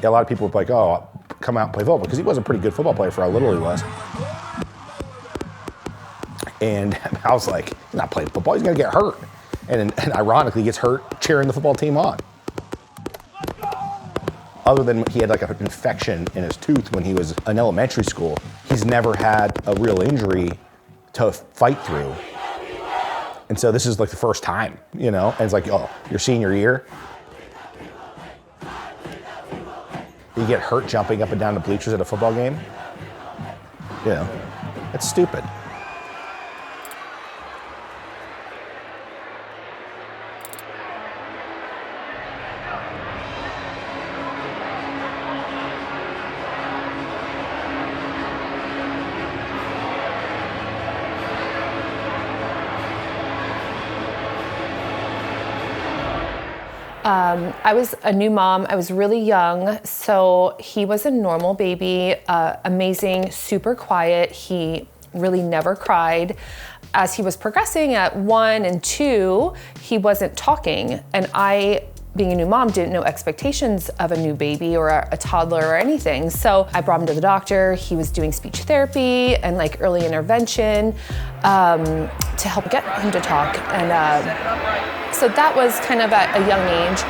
A lot of people were like, oh, come out and play football, because he was a pretty good football player for how little he was. And I was like, he's not playing football, he's gonna get hurt. And ironically, he gets hurt cheering the football team on. Other than he had like an infection in his tooth when he was in elementary school, he's never had a real injury to fight through. And so this is like the first time, you know? And it's like, oh, your senior year? You get hurt jumping up and down the bleachers at a football game? You know, it's stupid. I was a new mom. I was really young, so he was a normal baby, amazing, super quiet. He really never cried. As he was progressing at 1 and 2, he wasn't talking, and I, being a new mom, didn't know expectations of a new baby or a toddler or anything. So I brought him to the doctor. He was doing speech therapy and like early intervention to help get him to talk. And so that was kind of at a young age.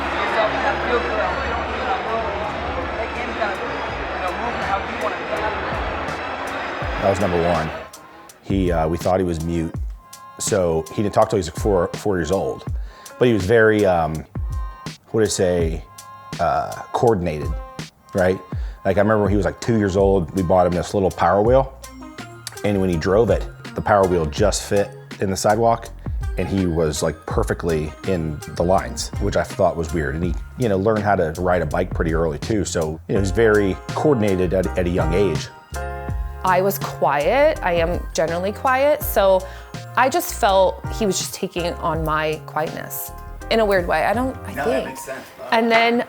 That was number one. We thought he was mute, so he didn't talk till he was like 4 years old. But he was very, coordinated, right? Like I remember when he was like 2 years old, we bought him this little Power Wheel, and when he drove it, the Power Wheel just fit in the sidewalk, and he was like perfectly in the lines, which I thought was weird. And he, learned how to ride a bike pretty early too. So, he's very coordinated at a young age. I was quiet. I am generally quiet. So I just felt he was just taking on my quietness in a weird way. I think. That makes sense. And then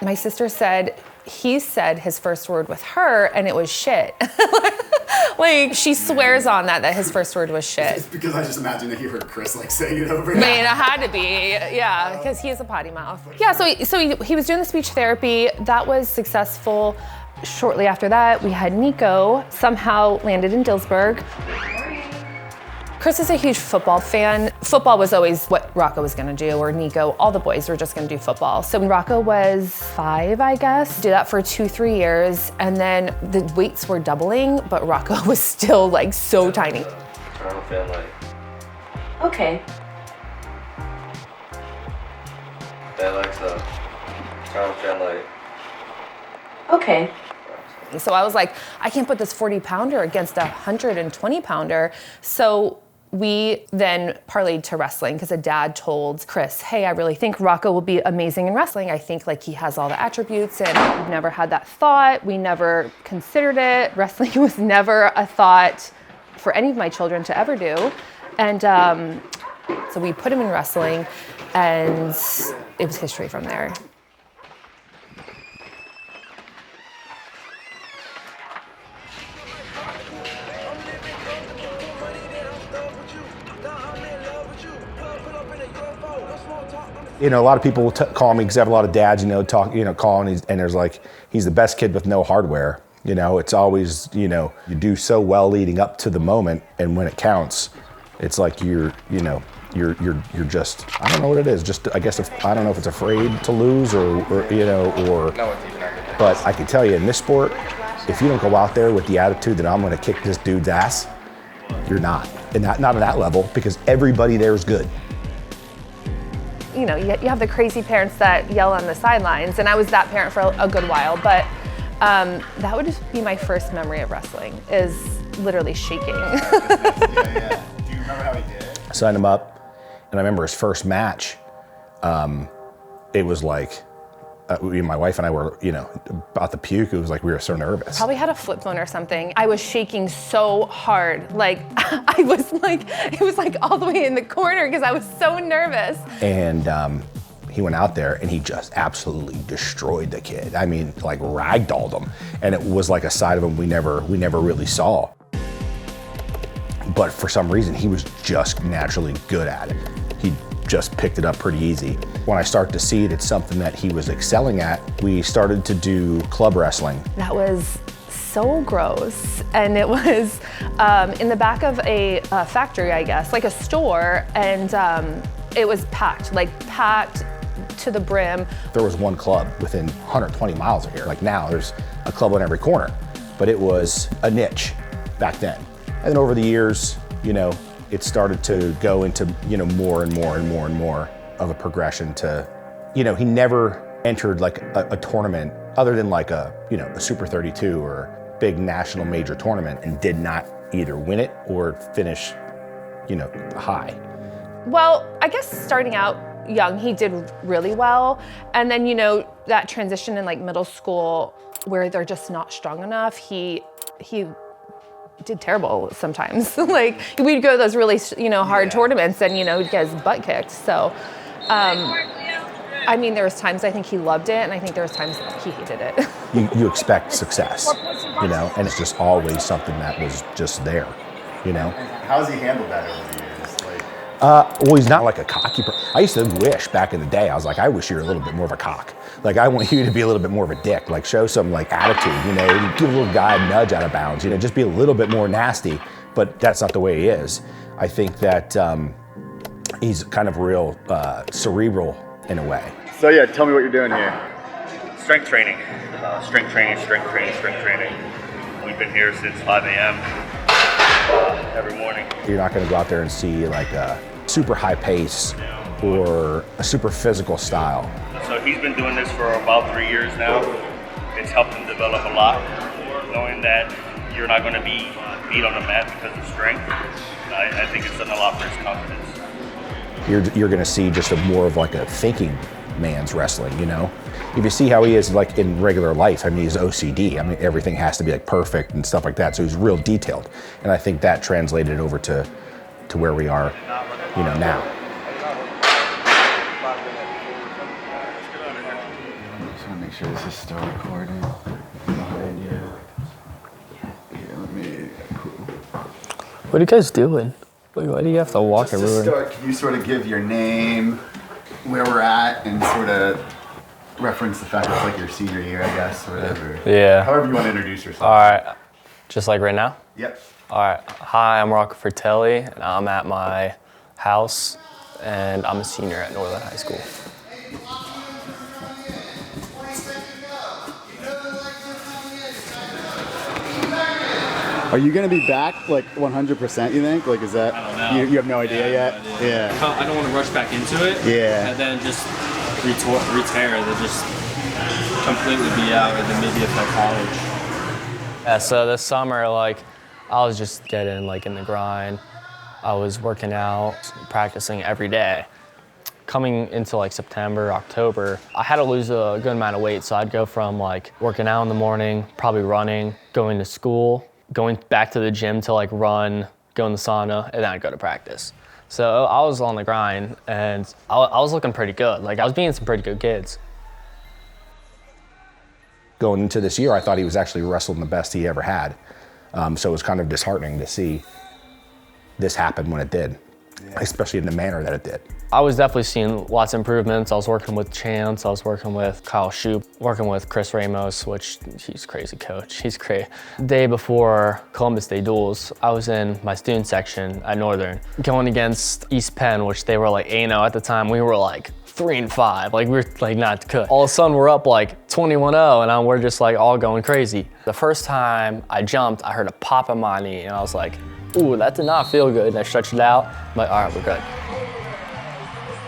my sister said, he said his first word with her and it was shit. Like she swears on that his first word was shit. It's because I just imagine that you heard Chris like saying it over. I mean, it had to be, yeah, because he is a potty mouth. Yeah, so he was doing the speech therapy. That was successful. Shortly after that, we had Nico somehow landed in Dillsburg. Chris is a huge football fan. Football was always what Rocco was gonna do, or Nico, all the boys were just gonna do football. So when Rocco was 5, I guess, did that for 2-3 years, and then the weights were doubling, but Rocco was still like so tiny. Turn on fan light. Okay. Hey Alexa, turn on fan light. Okay. So I was like, I can't put this 40-pounder against a 120-pounder. So we then parlayed to wrestling because a dad told Chris, hey, I really think Rocco will be amazing in wrestling. I think like he has all the attributes, and we've never had that thought. We never considered it. Wrestling was never a thought for any of my children to ever do. And so we put him in wrestling, and it was history from there. A lot of people will call me, because I have a lot of dads, calling, and there's like, he's the best kid with no hardware. It's always, you do so well leading up to the moment, and when it counts, it's like you're just, I don't know what it is. Just, I guess, I don't know if it's afraid to lose or but I can tell you in this sport, if you don't go out there with the attitude that I'm going to kick this dude's ass, you're not. And not at that level, because everybody there is good. You have the crazy parents that yell on the sidelines, and I was that parent for a good while, but that would just be my first memory of wrestling, is literally shaking. Yeah. Do you remember how he did it? I signed him up, and I remember his first match, it was like, my wife and I were, about to puke. It was like we were so nervous. Probably had a flip phone or something. I was shaking so hard. Like, I was like, it was like all the way in the corner because I was so nervous. And he went out there and he just absolutely destroyed the kid. I mean, like ragdolled him. And it was like a side of him we never really saw. But for some reason, he was just naturally good at it. He'd just picked it up pretty easy. When I started to see that something that he was excelling at, we started to do club wrestling. That was so gross. And it was in the back of a factory, I guess, like a store, and it was packed to the brim. There was one club within 120 miles of here. Like now, there's a club on every corner, but it was a niche back then. And then over the years, you know, it started to go into, you know, more and more and more and more of a progression to, you know, he never entered like a tournament other than like a, you know, a Super 32 or big national major tournament and did not either win it or finish, you know, high. Well, I guess starting out young, he did really well. And then, you know, that transition in like middle school where they're just not strong enough, he did terrible sometimes. Like we'd go to those really, you know, hard tournaments and, you know, he'd get his butt kicked. So, I mean, there was times I think he loved it and I think there was times he hated it. You expect success, you know, and it's just always something that was just there, you know. How's he handled that over the years? Well, he's not like a cocky I used to wish back in the day, I was like, I wish you were a little bit more of a cock. Like, I want you to be a little bit more of a dick, like show some like attitude, you know, give a little guy a nudge out of bounds, you know, just be a little bit more nasty, but that's not the way he is. I think that he's kind of real cerebral in a way. So yeah, tell me what you're doing here. Strength training. Strength training. We've been here since 5 a.m. Every morning. You're not gonna go out there and see like a super high pace or a super physical style. So he's been doing this for about 3 years now. It's helped him develop a lot. Knowing that you're not gonna be beat on the mat because of strength, I think it's done a lot for his confidence. You're gonna see just a more of like a thinking man's wrestling, you know? If you see how he is like in regular life, I mean, he's OCD. I mean, everything has to be like perfect and stuff like that. So he's real detailed. And I think that translated over to where we are, you know, now. I just want to make sure this is still recording. Behind you. Yeah, let me. What are you guys doing? Like, why do you have to walk Just everywhere? to start, can you sort of give your name, where we're at, and sort of reference the fact that it's like your senior year, I guess, or whatever. Yeah. However you want to introduce yourself. All right. Just like right now? Yep. All right. Hi, I'm Rocco Fratelli, and I'm at my house, and I'm a senior at Northern High School. Are you going to be back like 100%, you think? Like, is that? I don't know. You have no idea yet? No idea. Yeah. I don't want to rush back into it. Yeah. And then just re-tear. They'll just completely be out and then maybe affect college. Yeah, so this summer, like, I was just getting, like, in the grind. I was working out, practicing every day. Coming into, like, September, October, I had to lose a good amount of weight, so I'd go from, like, working out in the morning, probably running, going to school, going back to the gym to, like, run, go in the sauna, and then I'd go to practice. So I was on the grind, and I was looking pretty good. Like, I was beating some pretty good kids. Going into this year, I thought he was actually wrestling the best he ever had. So it was kind of disheartening to see this happen when it did, especially in the manner that it did. I was definitely seeing lots of improvements. I was working with Chance, I was working with Kyle Shoup, working with Chris Ramos, which he's a crazy coach, he's great. The day before Columbus Day duels, I was in my student section at Northern, going against East Penn, which they were like 8-0 at the time. We were like 3-5, like we were like not good. All of a sudden we're up like 21-0 and we're just like all going crazy. The first time I jumped, I heard a pop in my knee and I was like, ooh, that did not feel good. And I stretched it out, I'm like, all right, we're good.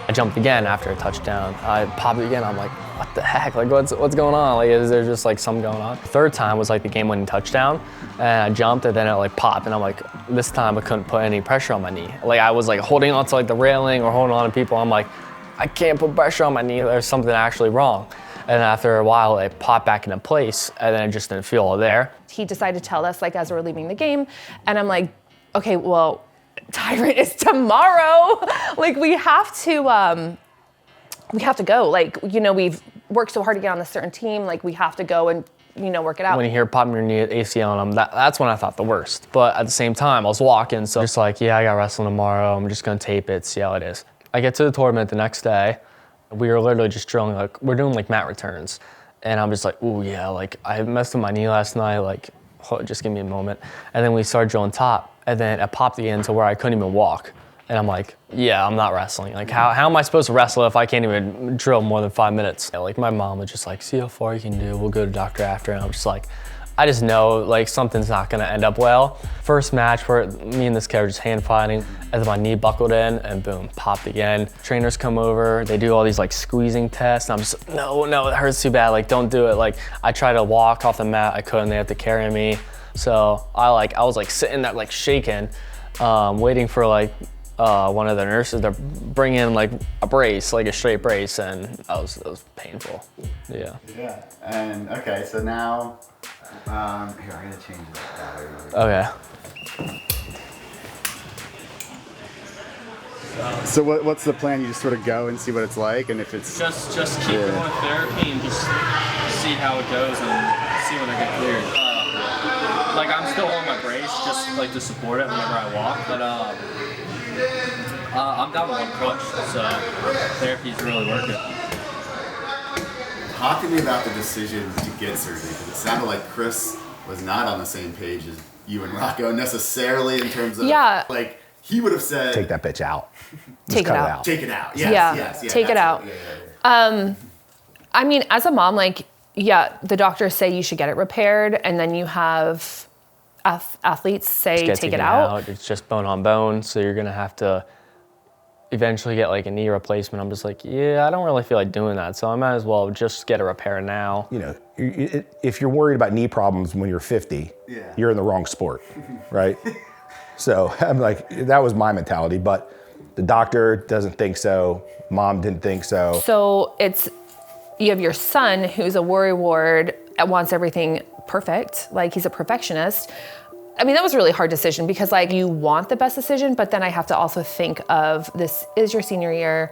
I jumped again after a touchdown. I popped it again, I'm like, what the heck? Like what's going on? Like is there just like something going on? Third time was like the game-winning touchdown and I jumped and then it like popped and I'm like, this time I couldn't put any pressure on my knee. Like I was like holding on to like the railing or holding on to people. I'm like, I can't put pressure on my knee. There's something actually wrong. And after a while, it popped back into place and then it just didn't feel there. He decided to tell us like as we're leaving the game and I'm like, okay, well, Tyrant is tomorrow. Like we have to go. Like, you know, we've worked so hard to get on this certain team. Like we have to go and, you know, work it out. When you hear popping your knee at ACL on them, that's when I thought the worst. But at the same time, I was walking, so just like, yeah, I got wrestling tomorrow. I'm just gonna tape it, see how it is. I get to the tournament the next day. We were literally just drilling, like, we're doing like mat returns. And I'm just like, oh yeah, like I messed with my knee last night, like, just give me a moment. And then we started drilling top, and then it popped again to where I couldn't even walk. And I'm like, yeah, I'm not wrestling. Like, how am I supposed to wrestle if I can't even drill more than 5 minutes? Like, my mom was just like, see how far you can do, we'll go to doctor after. And I'm just like, I just know like something's not gonna end up well. First match where me and this kid were just hand fighting, and then my knee buckled in and boom, popped again. Trainers come over, they do all these like squeezing tests, and I'm just, no, it hurts too bad, like don't do it. Like I tried to walk off the mat, I couldn't, they had to carry me. So I was like sitting there like shaking, waiting for like one of the nurses to bring in like a brace, like a straight brace, and it was painful, yeah. Yeah, and okay, so now, here, I'm gonna change this. Okay. So what's the plan? You just sort of go and see what it's like, and if it's Just keep going with therapy and just see how it goes and see when I get cleared. Like I'm still on my brace, just like to support it whenever I walk, but I'm down with one crutch, so therapy's really working. Talk to me about the decision to get surgery, because it sounded like Chris was not on the same page as you and Rocco necessarily in terms of, like, he would have said, take that bitch out. Take it out. Take it out. Yes, take it out. I mean, as a mom, like, yeah, the doctors say you should get it repaired, and then you have athletes say take it out. It's just bone on bone, so you're gonna have to eventually get like a knee replacement. I'm just like, yeah, I don't really feel like doing that, so I might as well just get a repair now. You know, if you're worried about knee problems when you're 50, you're in the wrong sport, right? So I'm like, that was my mentality, but the doctor doesn't think so. Mom didn't think so. So you have your son who's a worrywart, wants everything perfect, like he's a perfectionist. I mean, that was a really hard decision because like you want the best decision, but then I have to also think of this is your senior year,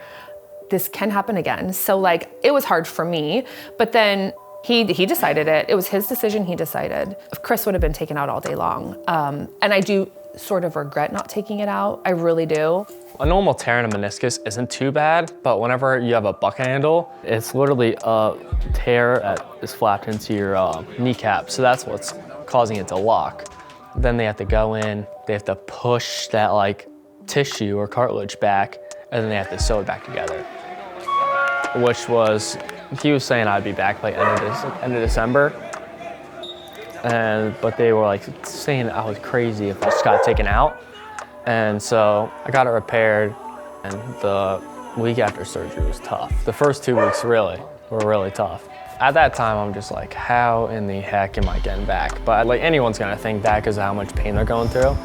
this can happen again. So like it was hard for me, but then he decided it. It was his decision, he decided. Chris would have been taken out all day long. And I do sort of regret not taking it out, I really do. A normal tear in a meniscus isn't too bad, but whenever you have a buck handle, it's literally a tear that is flapped into your kneecap. So that's what's causing it to lock. Then they have to go in, they have to push that like tissue or cartilage back, and then they have to sew it back together. Which was, he was saying I'd be back by end of December. But they were like saying I was crazy if I just got taken out. And so I got it repaired, and the week after surgery was tough. The first 2 weeks were really tough. At that time, I'm just like, how in the heck am I getting back? But like anyone's gonna think that because of how much pain they're going through.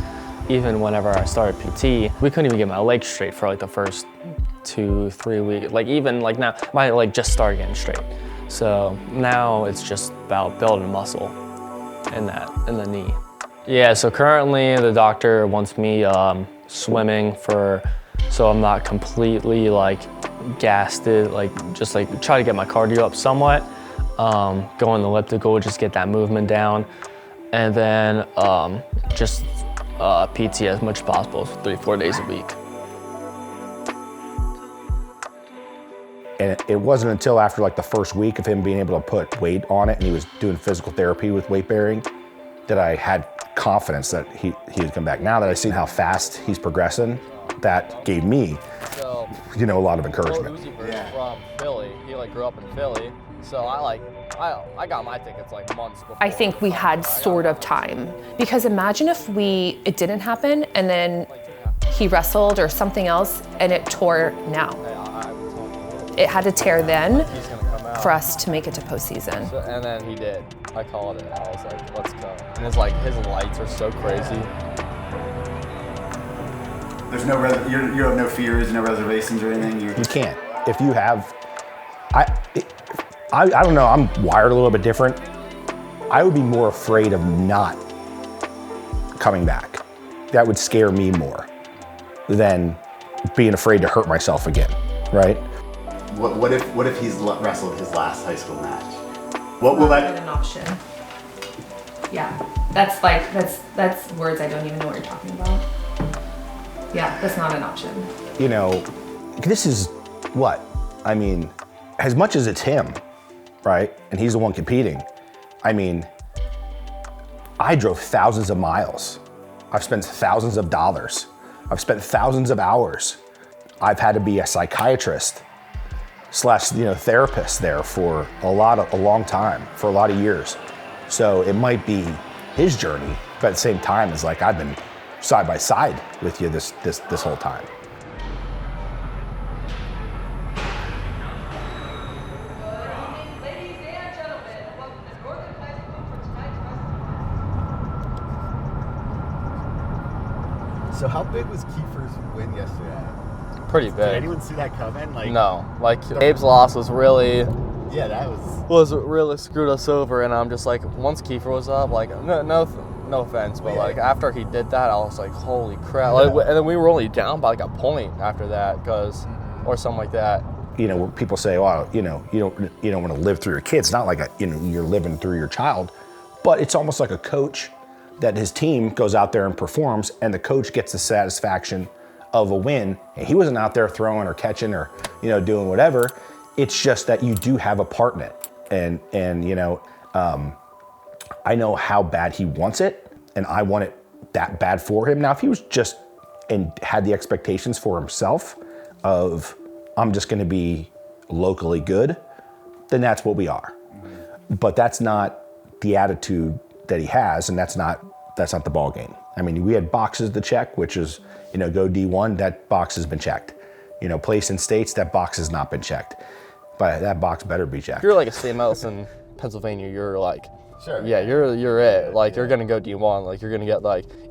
Even whenever I started PT, we couldn't even get my legs straight for like the first 2-3 weeks. Like even like now, my leg just started getting straight. So now it's just about building muscle in the knee. Yeah, so currently the doctor wants me swimming so I'm not completely like gassed, like just like try to get my cardio up somewhat. Go on the elliptical, just get that movement down. And then just PT as much as possible, 3-4 days a week. And it wasn't until after like the first week of him being able to put weight on it and he was doing physical therapy with weight bearing that I had confidence that he would come back. Now that I see how fast he's progressing, that gave me, a lot of encouragement. From Philly, he like grew up in Philly, so I got my tickets like months before. I think we had sort of time because imagine if it didn't happen and then he wrestled or something else and it tore now. It had to tear then for us to make it to postseason. And then he did. I called it. I was like, let's go. And it's like his lights are so crazy. There's you have no fears, no reservations or anything? You can't. If you have, I don't know, I'm wired a little bit different. I would be more afraid of not coming back. That would scare me more than being afraid to hurt myself again, right? What if he's wrestled his last high school match? What will that? An option. Yeah, that's words I don't even know what you're talking about. Yeah, that's not an option. this is what? I mean, as much as it's him, right? And he's the one competing. I mean, I drove thousands of miles. I've spent thousands of dollars. I've spent thousands of hours. I've had to be a psychiatrist / therapist there for a long time, for a lot of years. So it might be his journey, but at the same time, it's like I've been side by side with you this whole time. So how big was Kiefer's win yesterday? Pretty big. Did anyone see that coming? No, Abe's loss was really Yeah, that really screwed us over, and I'm just like, once Kiefer was up, no offense, but after he did that, I was like, holy crap! And then we were only down by a point after that, or something like that. Where people say, well, you don't want to live through your kids. It's not like you're living through your child, but it's almost like a coach that his team goes out there and performs, and the coach gets the satisfaction of a win. And he wasn't out there throwing or catching or doing whatever. It's just that you do have a part in it, and I know how bad he wants it, and I want it that bad for him. Now, if he was just and had the expectations for himself of I'm just going to be locally good, then that's what we are. But that's not the attitude that he has, and that's not the ball game. I mean, we had boxes to check, which is go D1. That box has been checked. Place in states, that box has not been checked. But that box better be checked. If you're like a St. Medicine, Pennsylvania, you're like, sure. Yeah, you're it. You're gonna go D1. You're gonna get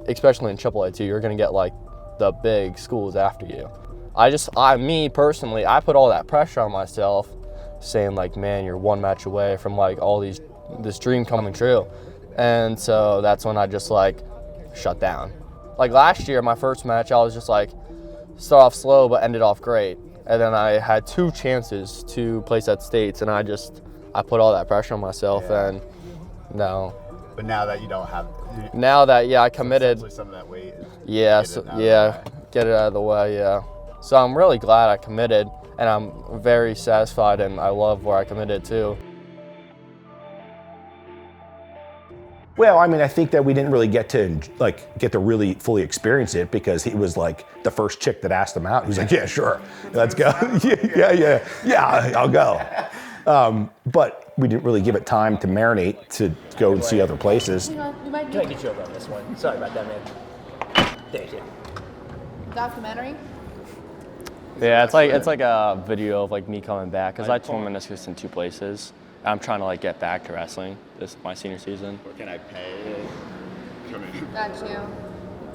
especially in AAA too. You're gonna get the big schools after you. Me personally, I put all that pressure on myself, saying man, you're one match away from all this dream coming true, and so that's when I just shut down. Last year, my first match, I was just start off slow but ended off great. And then I had 2 chances to place at states, and I put all that pressure on myself, and no. But now that you don't have... I committed. Some of that weight. Yeah, get it out of the way, yeah. So I'm really glad I committed, and I'm very satisfied, and I love where I committed to. Well, I mean, I think that we didn't really get to really fully experience it because he was the first chick that asked him out. He was like, yeah, sure, let's go. yeah, I'll go. But we didn't really give it time to marinate to go and see other places. Can I get you over on this one? Sorry about that, man. Thank you. Documentary? Yeah, it's like a video of me coming back because I tore meniscus in 2 places. I'm trying to get back to wrestling this my senior season. Or can I pay? Got you.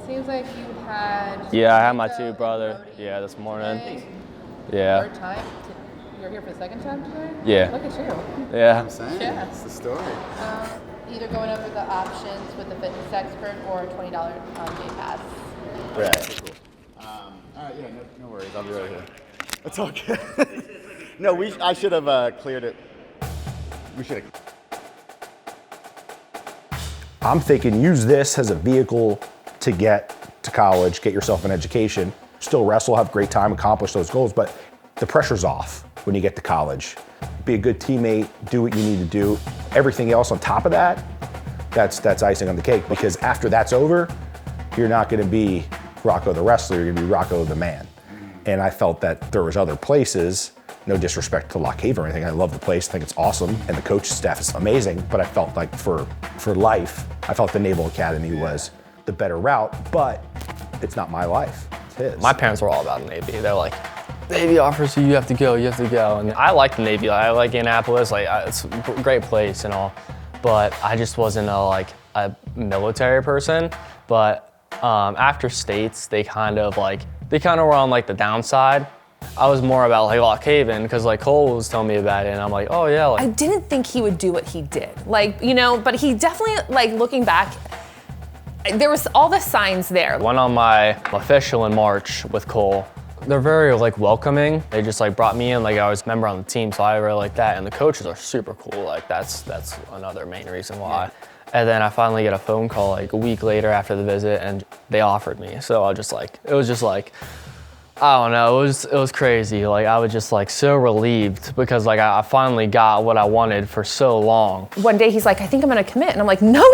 Seems like you had. Yeah, I had my 2 brother. Yeah, this morning. Today. Yeah. Third time. You're here for the second time today? Yeah. Look at you. Yeah. I'm saying, Yeah. It's the story. Either going over the options with the fitness expert or $20 day pass. Right. Cool. All right. Yeah. No worries. I'll be right here. It's all good. No, I should have cleared it. We should have. I'm thinking use this as a vehicle to get to college, get yourself an education, still wrestle, have a great time, accomplish those goals, but the pressure's off when you get to college. Be a good teammate, do what you need to do. Everything else on top of that, that's icing on the cake, because after that's over, you're not gonna be Rocco the wrestler, you're gonna be Rocco the man. And I felt that there was other places, no disrespect to Lock Cave or anything, I love the place, I think it's awesome, and the coaching staff is amazing, but I felt like for life, I felt the Naval Academy was the better route, but it's not my life, it's his. My parents were all about Navy. They're like, Navy offers you, you have to go. And I like the Navy, I like Annapolis, it's a great place and all, but I just wasn't a military person. But after states, they kind of were on the downside. I was more about Lock Haven because Cole was telling me about it, and I'm like, oh yeah. I didn't think he would do what he did, but he definitely, looking back, there was all the signs there. Went on my official in March with Cole. They're very welcoming. They just brought me in I was a member on the team, so I really like that. And the coaches are super cool. That's another main reason why. Yeah. And then I finally get a phone call a week later after the visit, and they offered me. So I just it was just I don't know, it was crazy. Like I was just like so relieved because like I finally got what I wanted for so long. One day he's like, I think I'm gonna commit. And I'm like, no.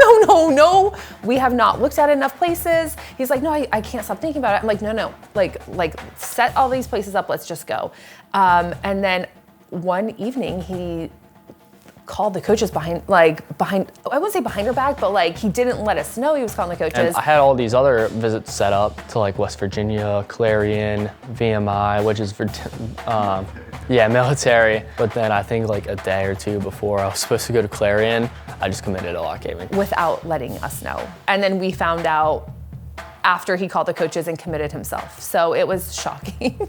We have not looked at enough places. He's like, no, I can't stop thinking about it. I'm like, no. Like set all these places up, let's just go. And then one evening he called the coaches behind, I wouldn't say behind her back, but like he didn't let us know he was calling the coaches. And I had all these other visits set up to like West Virginia, Clarion, VMI, which is for, military. But then I think like a day or two before I was supposed to go to Clarion, I just committed a lock gaming. Without letting us know. And then we found out after he called the coaches and committed himself. So it was shocking.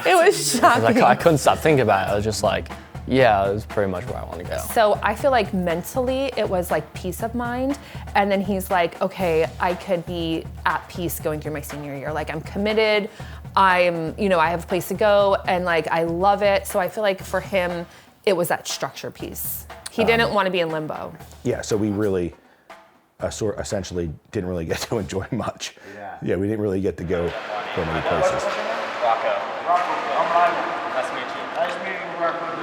It was shocking. I couldn't stop thinking about it. I was just like, yeah, it was pretty much where I want to go. So I feel like mentally it was like peace of mind. And then he's like, okay, I could be at peace going through my senior year. Like I'm committed, I have a place to go and like I love it. So I feel like for him, it was that structure piece. He didn't want to be in limbo. Yeah, so we really essentially didn't really get to enjoy much. Yeah, we didn't really get to go many places. Rocco, I'm Ryan. Nice to meet you. Nice meeting you, Rocco.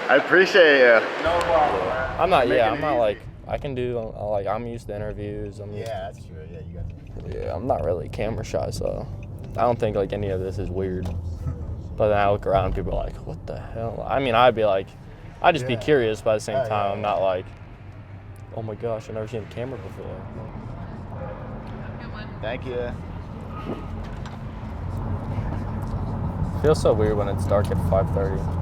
I appreciate you. No problem. I'm not like, I can do, like, I'm used to interviews. That's true. Yeah, you got to. Yeah, I'm not really camera shy, so I don't think like any of this is weird. But then I look around and people are like, what the hell? I mean, I'd be like, I'd just be curious, but at the same time, I'm not like, oh my gosh, I've never seen a camera before. Thank you. Feels so weird when it's dark at 5:30.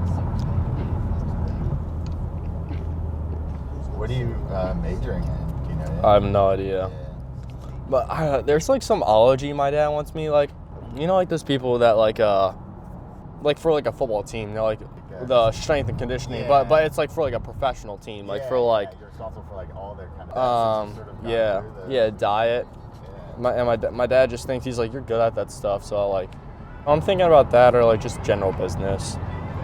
What are you majoring in? Do you know? I have no idea. But there's like some ology my dad wants me, like, you know, like those people that like for like a football team, they're like the strength and conditioning, but it's like for like a professional team, like for like you're responsible for like all their kind of diet. My dad just thinks he's like, you're good at that stuff, so like I'm thinking about that or like just general business.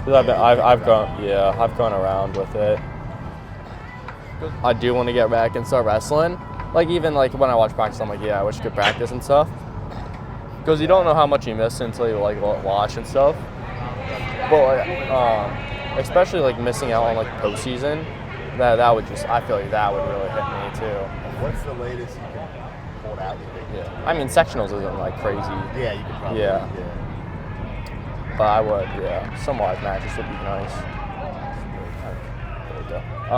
Cause I've gone around with it. I do want to get back and start wrestling. Like even like when I watch practice, I'm like, yeah, I wish you could practice and stuff. Because you don't know how much you miss until you like watch and stuff. But especially like missing out on like postseason, that would just, I feel like that would really hit me too. What's the latest you can hold out? Yeah. I mean, sectionals isn't like crazy. Yeah, you could probably. Yeah. But I would, some live matches would be nice. I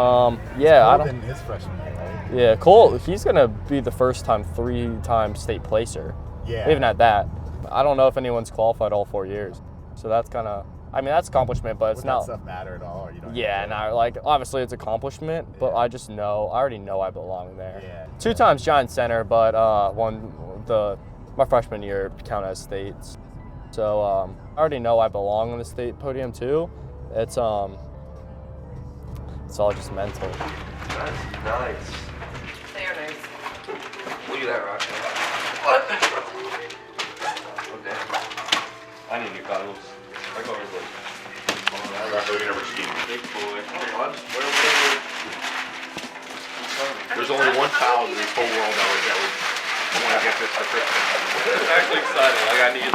don't. His freshman year, right? Yeah, Cole, he's gonna be the first time 3-time state placer. Yeah. Even at that, I don't know if anyone's qualified all 4 years. So that's kind of, I mean, that's accomplishment, but it's not. Does that stuff matter at all? Or you don't like obviously it's accomplishment, but I already know I belong there. Yeah. 2 times giant center, but my freshman year counted as states. So I already know I belong on the state podium too. It's all just mental. That's nice. They are nice. Look at that, Rocco. What? Oh, damn. I need new goggles. I go over the Rocco, you never cheated. big boy. There's only one foul in this whole world that would I want to get this for Christmas. It's actually exciting. Like I need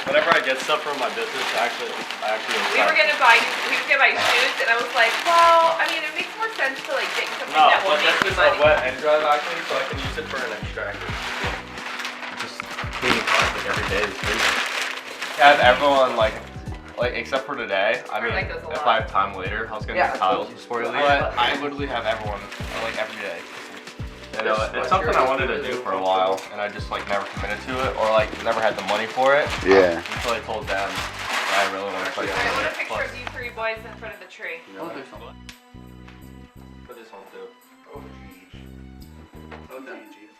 whenever I get stuff from my business, I actually we were gonna buy shoes, and I was like, well, I mean, it makes more sense to like get something that will make you money. No, but that's just a wet end drive actually, so I can use it for an extractor. Just cleaning plastic every day is crazy. Have everyone like except for today. I mean, like those a if lot. I have time later, I was gonna do tiles before you leave. But I literally have everyone like every day. You know, it's something I wanted to do for a while, and I just like never committed to it, or like never had the money for it. Yeah. Until I told them that I really want to play. I want a picture of you 3 boys in front of the tree. Oh, there's one. For this one too. Oh, geez. Oh, geez.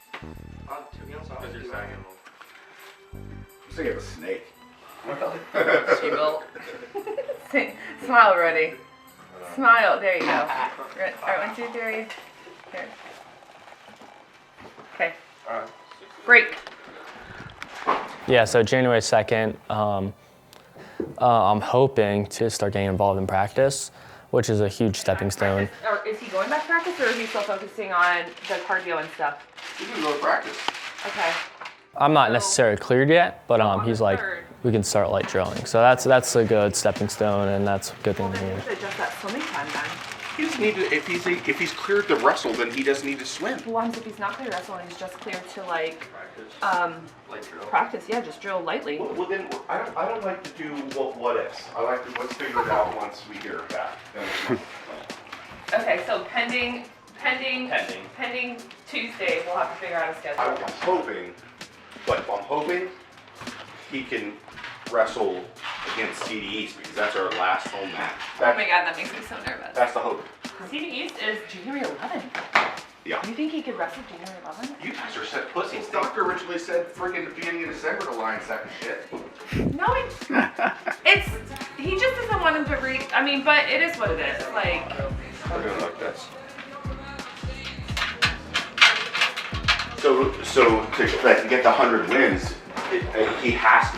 To be honest, because you're saying I'm thinking of a snake. Seatbelt. Smile already. Smile. There you go. Alright, 1, 2, 3. Here. Okay. Alright. Break. Yeah, so January 2nd, I'm hoping to start getting involved in practice, which is a huge stepping stone. Or is he going back to practice, or is he still focusing on the cardio and stuff? You can go to practice. Okay. I'm not necessarily cleared yet, but he's like, we can start light drilling. So that's a good stepping stone, and that's a good thing to hear. Adjust that swimming time then. He doesn't need to, if he's cleared to wrestle, then he doesn't need to swim. Well, if he's not clear to wrestle and he's just cleared to like practice, yeah, just drill lightly. Well then, I don't like to do what ifs. I like to let's figure it out once we hear it back. Okay, so pending Tuesday, we'll have to figure out a schedule. I'm hoping he can wrestle against CD East because that's our last home match. Oh my god, that makes me so nervous. That's the hope. CD East is January 11th. Yeah. You think he could wrestle January 11th? You guys are set pussies. Doctor originally said freaking the beginning of December to line sack of shit. No, it's he just doesn't want him to read. I mean, but it is what it is. Like. We're doing like this. So to get the 100 wins, he has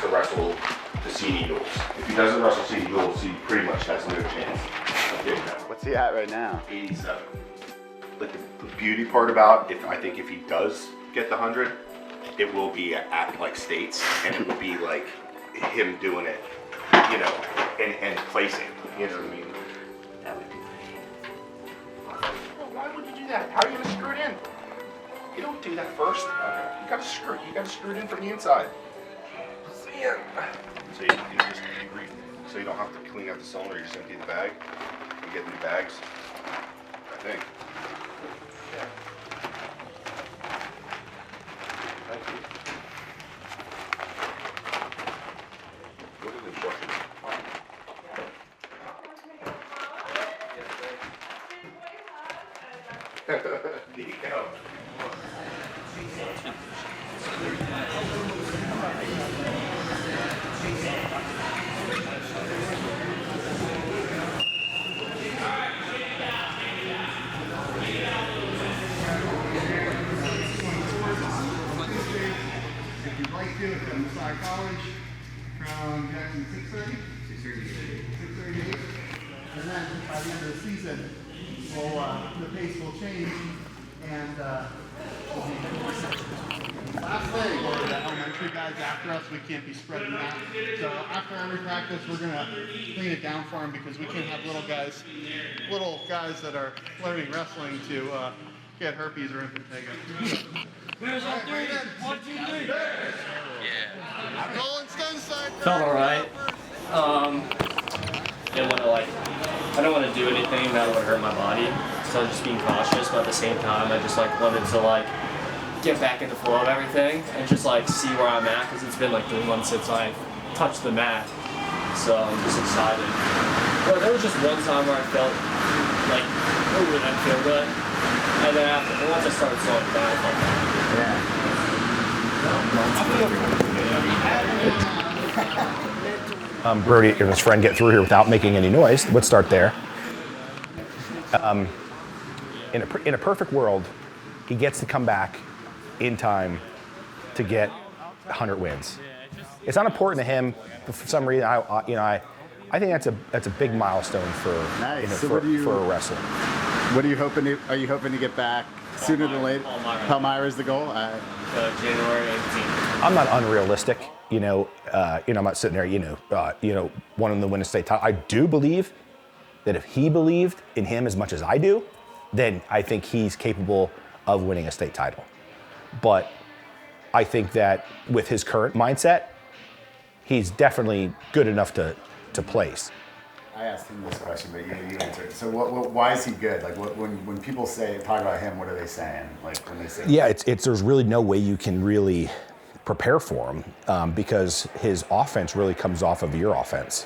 to wrestle the CD duels. If he doesn't wrestle CD duels, he pretty much has no chance of getting that. What's he at right now? 87. Like the beauty part about I think if he does get the 100, it will be at like states, and it will be like him doing it, you know, and placing. You know what I mean? That would be great. Well, why would you do that? How are you gonna screw it in? You don't do that first. You gotta screw it in from the inside. So you don't have to clean out the cylinder. You just empty the bag. You get new bags. I think. Yeah. Thank you. What are the instructions? There you go. If you'd like to, from Side College, from Jackson 6:30? 6:38. And then by the end of the season, the pace will change, and last thing, the elementary guys after us, we can't be spreading that. So after every practice, we're gonna clean it down for them because we can't have little guys that are learning wrestling to get herpes or impetigo. Bears on three, 1, 2, 3. Yeah. Rolling stone side. Felt alright. I don't want to do anything that would hurt my body, so I'm just being cautious. But at the same time, I just wanted to get back into flow of everything and just see where I'm at, because it's been 3 months since I touched the mat. So I'm just excited. But there was just one time where I felt it didn't feel good, and then once I started slowing down, I felt better. Brody and his friend get through here without making any noise. Let's start there. In a perfect world, he gets to come back in time to get 100 wins. It's not important to him, but for some reason, I think that's a big milestone for for a wrestler. What are you hoping? Are you hoping to get back sooner than later? Palmyra is the goal. January 18th. I'm not unrealistic. I'm not sitting there. Wanting to win a state title. I do believe that if he believed in him as much as I do, then I think he's capable of winning a state title. But I think that with his current mindset, he's definitely good enough to place. I asked him this question, but you answered it. So why is he good? When people talk about him, what are they saying? When they say there's really no way you can really prepare for him because his offense really comes off of your offense.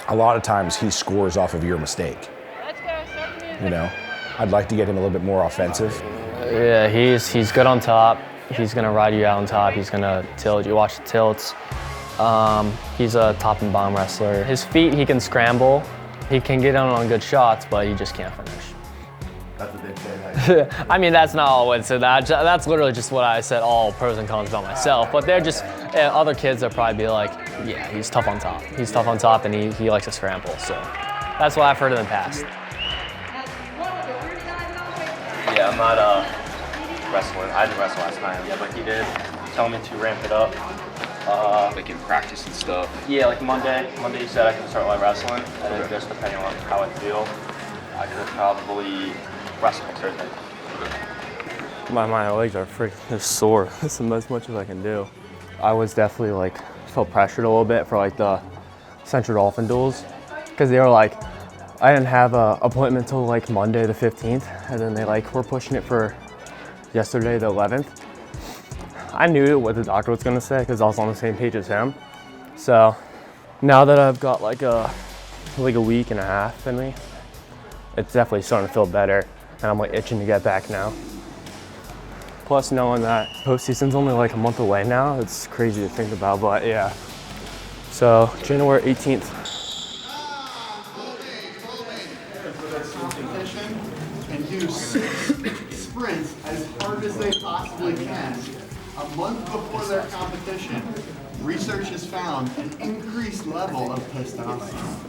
A lot of times he scores off of your mistake. Let's go, start the music. I'd like to get him a little bit more offensive. Yeah, he's good on top. He's gonna ride you out on top. He's gonna tilt you. Watch the tilts. He's a top and bottom wrestler. His feet, he can scramble. He can get on good shots, but he just can't finish. That's what they say. I mean, that's not all I would say. That's literally just what I said, all pros and cons about myself. But they're just, other kids that probably be like, yeah, he's tough on top. He's tough on top, and he likes to scramble. So that's what I've heard in the past. Yeah, I'm not wrestling. I didn't wrestle last night, but he did. telling me to ramp it up. Like in practice and stuff? Yeah, like Monday he said I can start light wrestling, and then just depending on how I feel, I could probably wrestle on Thursday. My legs are freaking sore. This is as much as I can do. I was definitely like, felt pressured a little bit for like the Central Dolphin duels, because they were like, I didn't have an appointment until like Monday the 15th, and then they like were pushing it for yesterday the 11th. I knew what the doctor was gonna say because I was on the same page as him. So now that I've got like a week and a half in me, it's definitely starting to feel better, and I'm like itching to get back now. Plus knowing that postseason's only like a month away now, it's crazy to think about, but yeah. So January 18th. Competition and do 6 sprints as hard as they possibly can. A month before their competition, research has found an increased level of testosterone.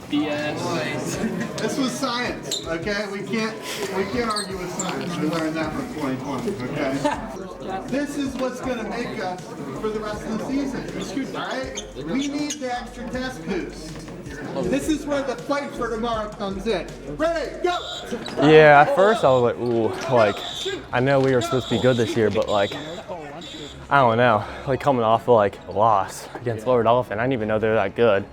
BS. This was science, okay? We can't argue with science. We learned that from 2020, okay? This is what's gonna make us for the rest of the season, right? We need the extra test boost. This is where the fight for tomorrow comes in. Ready, go! Yeah, at first I was like, ooh, like, I know we were supposed to be good this year, but like, I don't know, like coming off of like a loss against Lower Dolphin, I didn't even know they were that good.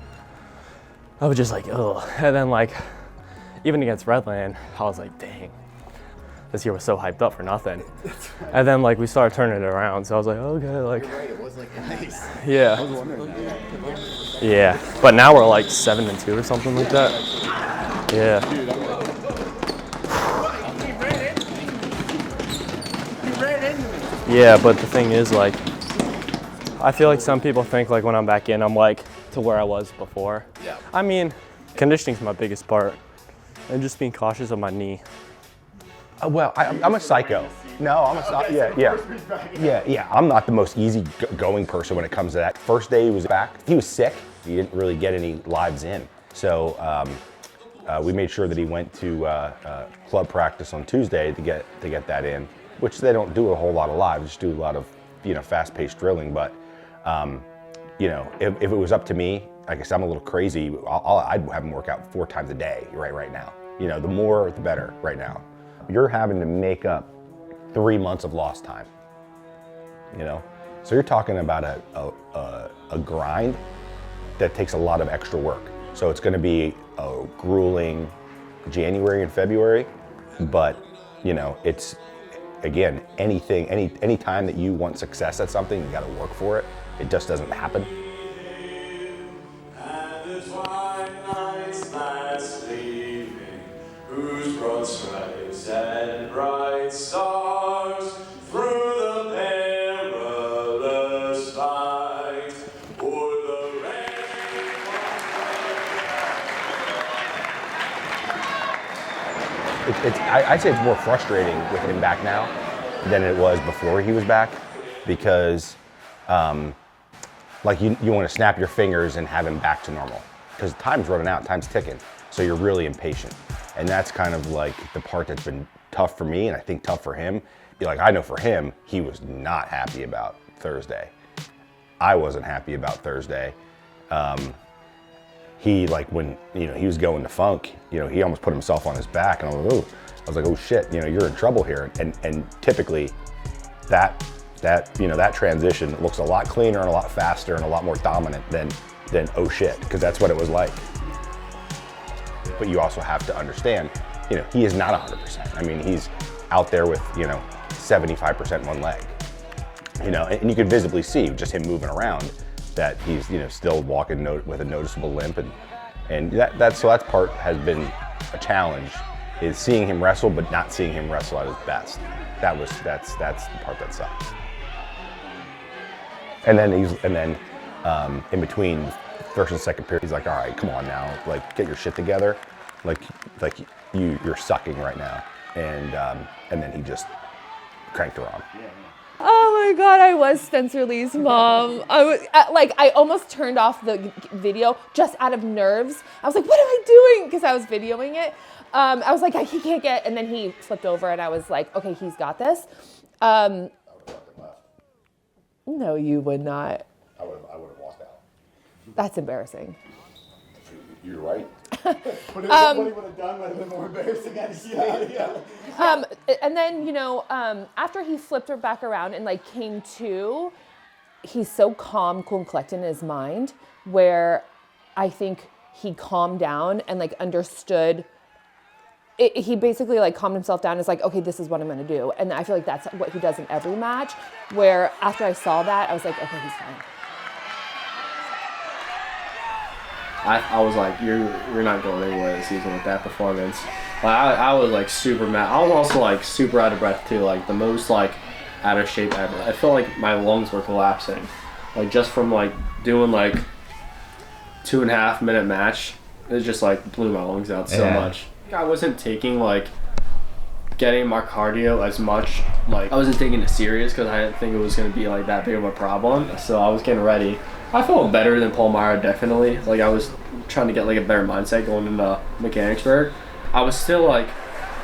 I was just like, ugh. And then like, even against Redland, I was like, dang, this year was so hyped up for nothing. And then like we started turning it around, so I was like, okay, like. You're right, it was like nice. Yeah. I was wondering that. Yeah, but now we're like 7-2 or something like that. Yeah. Yeah, but the thing is, like, I feel like some people think like when I'm back in, I'm like to where I was before. Yeah. I mean, conditioning's my biggest part, and just being cautious of my knee. Well, I'm a psycho. No, I'm a yeah. I'm not the most easy going person when it comes to that. First day he was back, he was sick. He didn't really get any lives in, so we made sure that he went to club practice on Tuesday to get that in, which they don't do a whole lot of live, just do a lot of fast-paced drilling. But if it was up to me, I guess I'm a little crazy. I'd have him work out 4 times a day right now. The more the better right now. You're having to make up 3 months of lost time. So you're talking about a grind that takes a lot of extra work. So it's going to be a grueling January and February, but it's, again, any time that you want success at something, you got to work for it. It just doesn't happen. And the twilight's last leaving, whose broad stripes and bright stars through the perilous fight, o'er the rain. I'd say it's more frustrating with him back now than it was before he was back, because like you want to snap your fingers and have him back to normal, because time's running out, time's ticking, so you're really impatient. And that's kind of like the part that's been tough for me, and I think tough for him. Like, I know for him, he was not happy about Thursday. I wasn't happy about Thursday. He, like, when he was going to funk, he almost put himself on his back, and I was like, oh shit, you're in trouble here. And typically that transition looks a lot cleaner and a lot faster and a lot more dominant than oh shit, because that's what it was like. But you also have to understand, he is not 100%. I mean, he's out there with 75% one leg, and you can visibly see just him moving around that he's still walking with a noticeable limp, and that's part has been a challenge, is seeing him wrestle but not seeing him wrestle at his best. That's the part that sucks. And then in between first and second period, he's like, all right, come on now, like, get your shit together, like you're sucking right now, and then he just cranked her on. Oh my God, I was Spencer Lee's mom. I almost turned off the video just out of nerves. I was like, what am I doing? Because I was videoing it. I was like, he can't get, and then he flipped over and I was like, okay, he's got this. No, you would not. I would have walked out. That's embarrassing. You're right. What he would have done would have been more embarrassing. Yeah. And then, you know, after he flipped her back around and like came to, he's so calm, cool, and collected in his mind, where I think he calmed down and like understood. He basically like calmed himself down and is like, okay, this is what I'm going to do. And I feel like that's what he does in every match, where after I saw that, I was like, okay, he's fine. I was like, you're not going anywhere this season with that performance. Like, I was like super mad. I was also like super out of breath too, like the most like out of shape ever. I felt like my lungs were collapsing, like just from like doing like 2.5 minute match. It just like blew my lungs out so much. I wasn't taking like getting my cardio as much, like I wasn't taking it serious because I didn't think it was going to be like that big of a problem. So I was getting ready. I felt better than Paul Meyer, definitely. Like I was trying to get like a better mindset going into Mechanicsburg. I was still like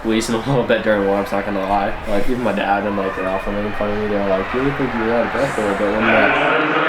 wheezing a little bit during warm-ups, not gonna lie. Like even my dad and like Ralph were making fun of me. They were like, "You really think you're out of breath there?" But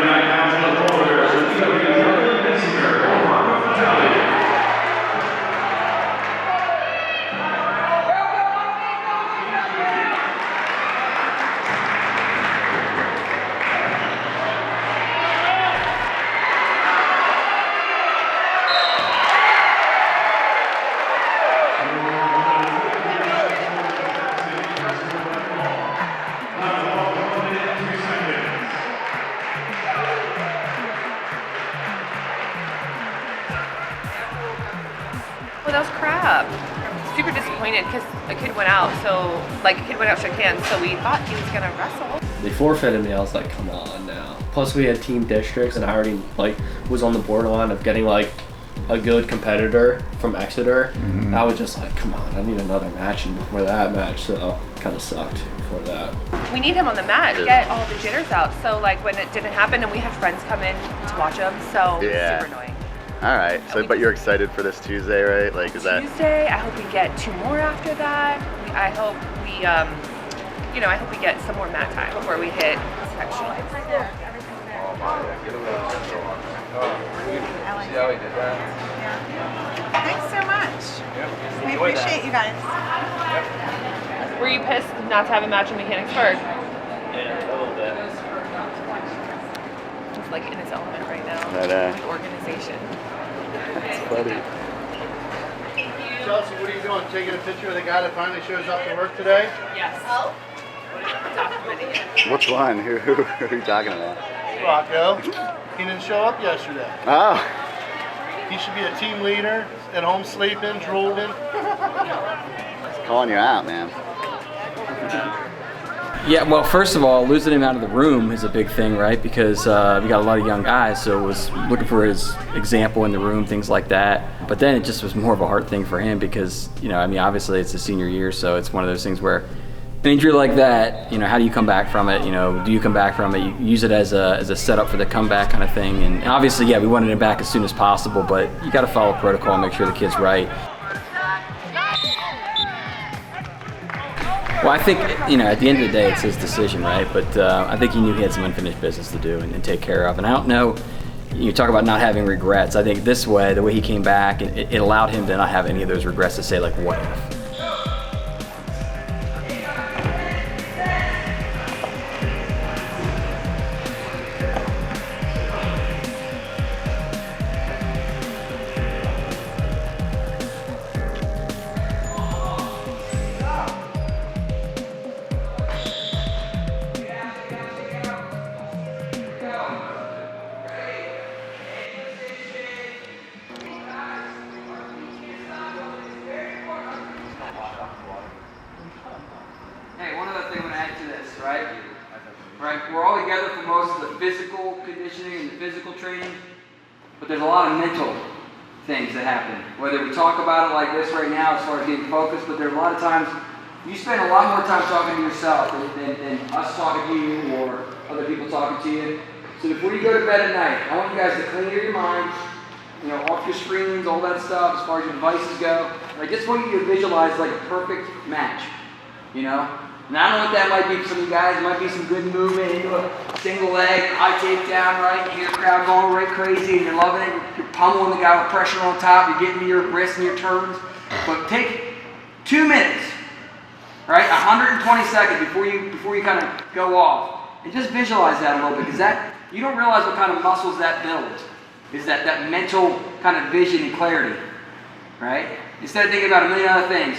Well, that was crap. Super disappointed because a kid went out, shook hands, so we thought he was gonna wrestle. they forfeited me. I was like, come on now. Plus we had team districts and I already like was on the borderline of getting like a good competitor from Exeter. I was just like, come on, I need another match and before that match, so kind of sucked for that. We need him on the mat, get all the jitters out. So like when it didn't happen and we had friends come in to watch him, so Yeah. super annoying. All right. So, but you're excited for this Tuesday, right? Like, is that Tuesday, I hope we get 2 more after that. I hope we, I hope we get some more mat time before we hit section. Thanks so much. We appreciate you guys. Were you pissed not to have a match in Mechanicsburg? Yeah, a little bit. He's like in his element right now. That, with organization. That's funny. Chelsea, what are you doing? Taking a picture of the guy that finally shows up to work today? Yes. Oh. Documenting it. Which one? Who are you talking about? Rocco. He didn't show up yesterday. Oh. He should be a team leader, at home sleeping, drooling. Calling you out, man. Yeah, well, first of all, losing him out of the room is a big thing, right? Because we got a lot of young guys, so it was looking for his example in the room, things like that. But then it just was more of a heart thing for him because, obviously it's his senior year, so it's one of those things where an injury like that, how do you come back from it? Do you come back from it? You use it as a setup for the comeback kind of thing. And obviously, yeah, we wanted him back as soon as possible, but you got to follow protocol and make sure the kid's right. Well, I think, at the end of the day, it's his decision, right? But I think he knew he had some unfinished business to do and take care of. And I don't know, you talk about not having regrets. I think this way, the way he came back, it allowed him to not have any of those regrets to say, like, what if? We're all together for most of the physical conditioning and the physical training, but there's a lot of mental things that happen. Whether we talk about it like this right now as far as getting focused, but there's a lot of times you spend a lot more time talking to yourself than us talking to you or other people talking to you. So before you go to bed at night, I want you guys to clear your minds, off your screens, all that stuff as far as your devices go. I just want you to visualize like a perfect match, And I don't know what that might be for some of you guys. It might be some good movement into a single leg, high takedown, right? You hear the crowd going right crazy and you're loving it. You're pummeling the guy with pressure on top. You're getting to your wrists and your turns. But take 2 minutes, right? 120 seconds before you kind of go off. And just visualize that a little bit, because that, you don't realize what kind of muscles that builds. Is that mental kind of vision and clarity, right? Instead of thinking about a million other things,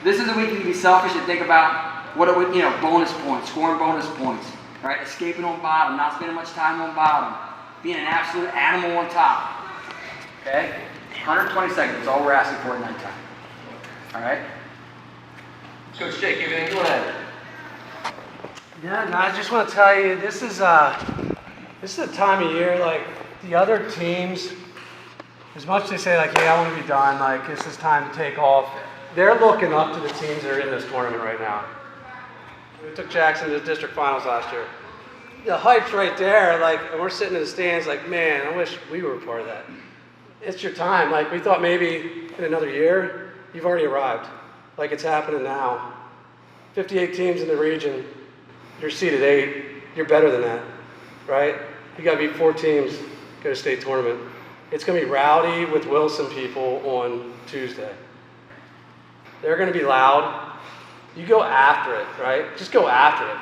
this is a week you can be selfish and think about what it would, bonus points, scoring bonus points, right? Escaping on bottom, not spending much time on bottom, being an absolute animal on top, okay? 120 seconds is all we're asking for at nighttime, all right? Coach Jake, anything you want to add? Yeah, no, I just want to tell you, this is a time of year, like, the other teams, as much as they say, like, hey, I want to be done, like, this is time to take off, they're looking up to the teams that are in this tournament right now. We took Jackson to the district finals last year. The hype's right there, like, and we're sitting in the stands like, man, I wish we were a part of that. It's your time. Like, we thought maybe in another year, you've already arrived. Like, it's happening now. 58 teams in the region, you're seeded 8, you're better than that, right? You gotta beat 4 teams, go to state tournament. It's gonna be rowdy with Wilson people on Tuesday. They're gonna be loud. You go after it, right? Just go after it.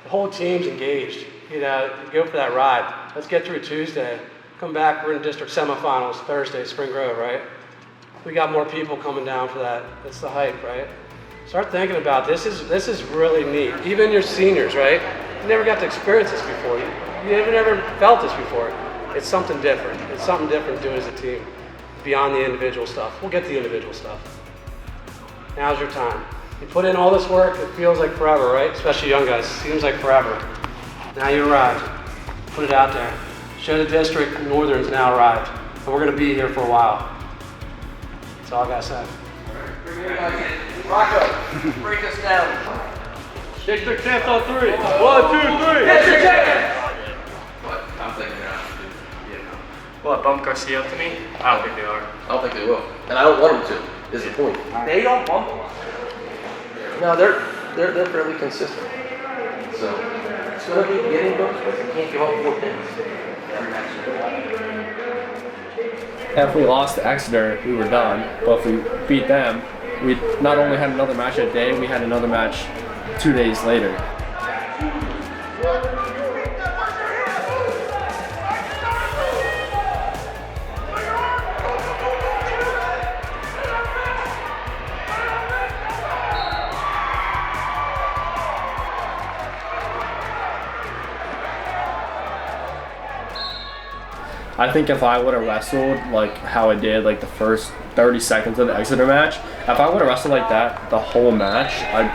The whole team's engaged. Go for that ride. Let's get through Tuesday. Come back, we're in district semifinals Thursday, Spring Grove, right? We got more people coming down for that. That's the hype, right? Start thinking about this. This is really neat. Even your seniors, right? You never got to experience this before. You never felt this before. It's something different. It's something different doing as a team, beyond the individual stuff. We'll get to the individual stuff. Now's your time. You put in all this work, it feels like forever, right? Especially young guys, it seems like forever. Now you arrived. Put it out there. Show the district Northern's now arrived. And we're gonna be here for a while. That's all I gotta say. Rocco, break us down. District champs on 3. 1, 2, 3. District champs! What? I'm thinking they're not. What, bump Garcia up to me? I don't think they are. I don't think they will. And I don't want them to, is the point. They don't bump them. No, they're fairly consistent. So it's gonna be getting bonus points. You can't give up 4 pins. If we lost to Exeter, we were done. But if we beat them, we not only had another match that day, we had another match 2 days later. I think if I would have wrestled like how I did like the first 30 seconds of the Exeter match, if I would have wrestled like that the whole match, I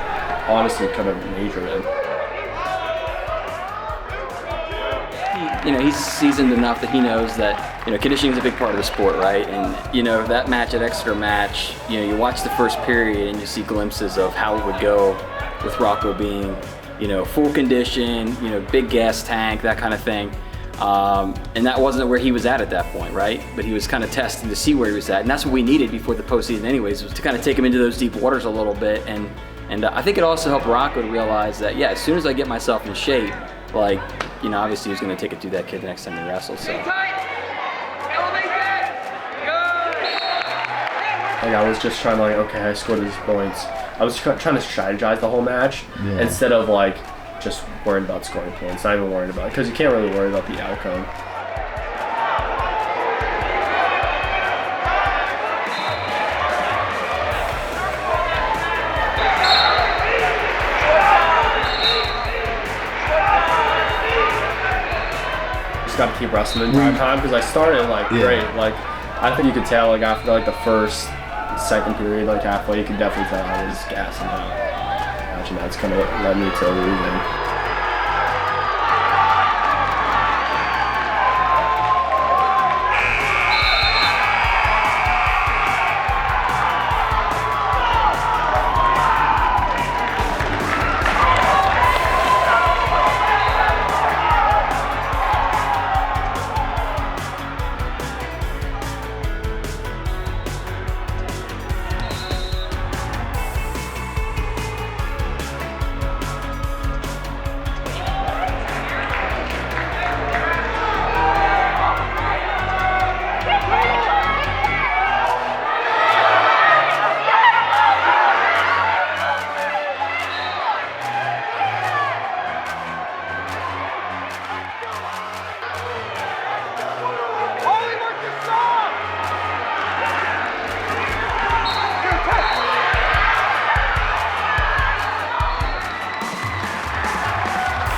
honestly could have majored it. He's seasoned enough that he knows that, conditioning is a big part of the sport, right? And, that match at Exeter match, you watch the first period and you see glimpses of how it would go with Rocco being, full condition, big gas tank, that kind of thing. And that wasn't where he was at that point, right? But he was kind of testing to see where he was at. And that's what we needed before the postseason anyways, was to kind of take him into those deep waters a little bit. And I think it also helped Rocco to realize that, as soon as I get myself in shape, like, obviously he's going to take it to that kid the next time they wrestle. So. Like I was just trying to okay, I scored these points. I was trying to strategize the whole match instead of just worried about scoring points, not even worried about it, because you can't really worry about the outcome. Just got to keep wrestling the entire time, because I started great. I think you could tell after the first, second period, halfway, you could definitely tell I was gassing out. And that's kind of what led me to losing.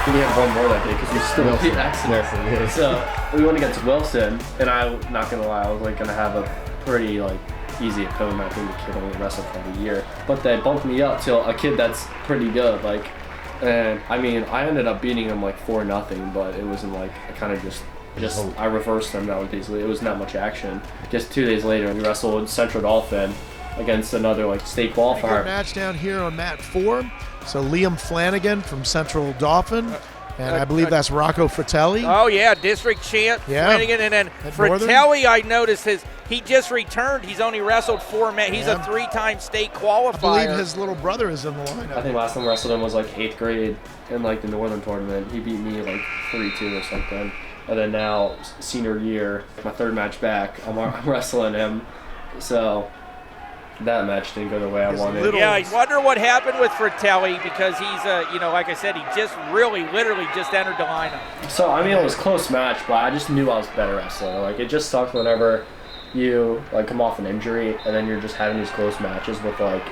think he had one more that day because he still beat accident. So we went against Wilson, and I'm not gonna lie, I was like gonna have a pretty like easy opponent. I think the kid only wrestled for the year, but they bumped me up to a kid that's pretty good. Like, and I mean, I ended up beating him like 4-0, but it wasn't like I kind of just I reversed them. That was basically, it was not much action. Just 2 days later, we wrestled Central Dolphin against another like state qualifier. Match down here on mat 4. So Liam Flanagan from Central Dolphin, and I believe that's Rocco Fratelli. Oh yeah, district champ Flanagan, and then Fratelli. I noticed he just returned. He's only wrestled 4 men. He's a 3-time state qualifier. I believe his little brother is in the lineup. I think last time I wrestled him was like 8th grade in like the Northern tournament. He beat me like 3-2 or something. And then now, senior year, my 3rd match back, I'm wrestling him. So that match didn't go the way I wanted. Yeah, I wonder what happened with Fratelli because he's, like I said, he just literally just entered the lineup. So, I mean, it was a close match, but I just knew I was a better wrestler. Like, it just sucked whenever you, like, come off an injury and then you're just having these close matches with, like,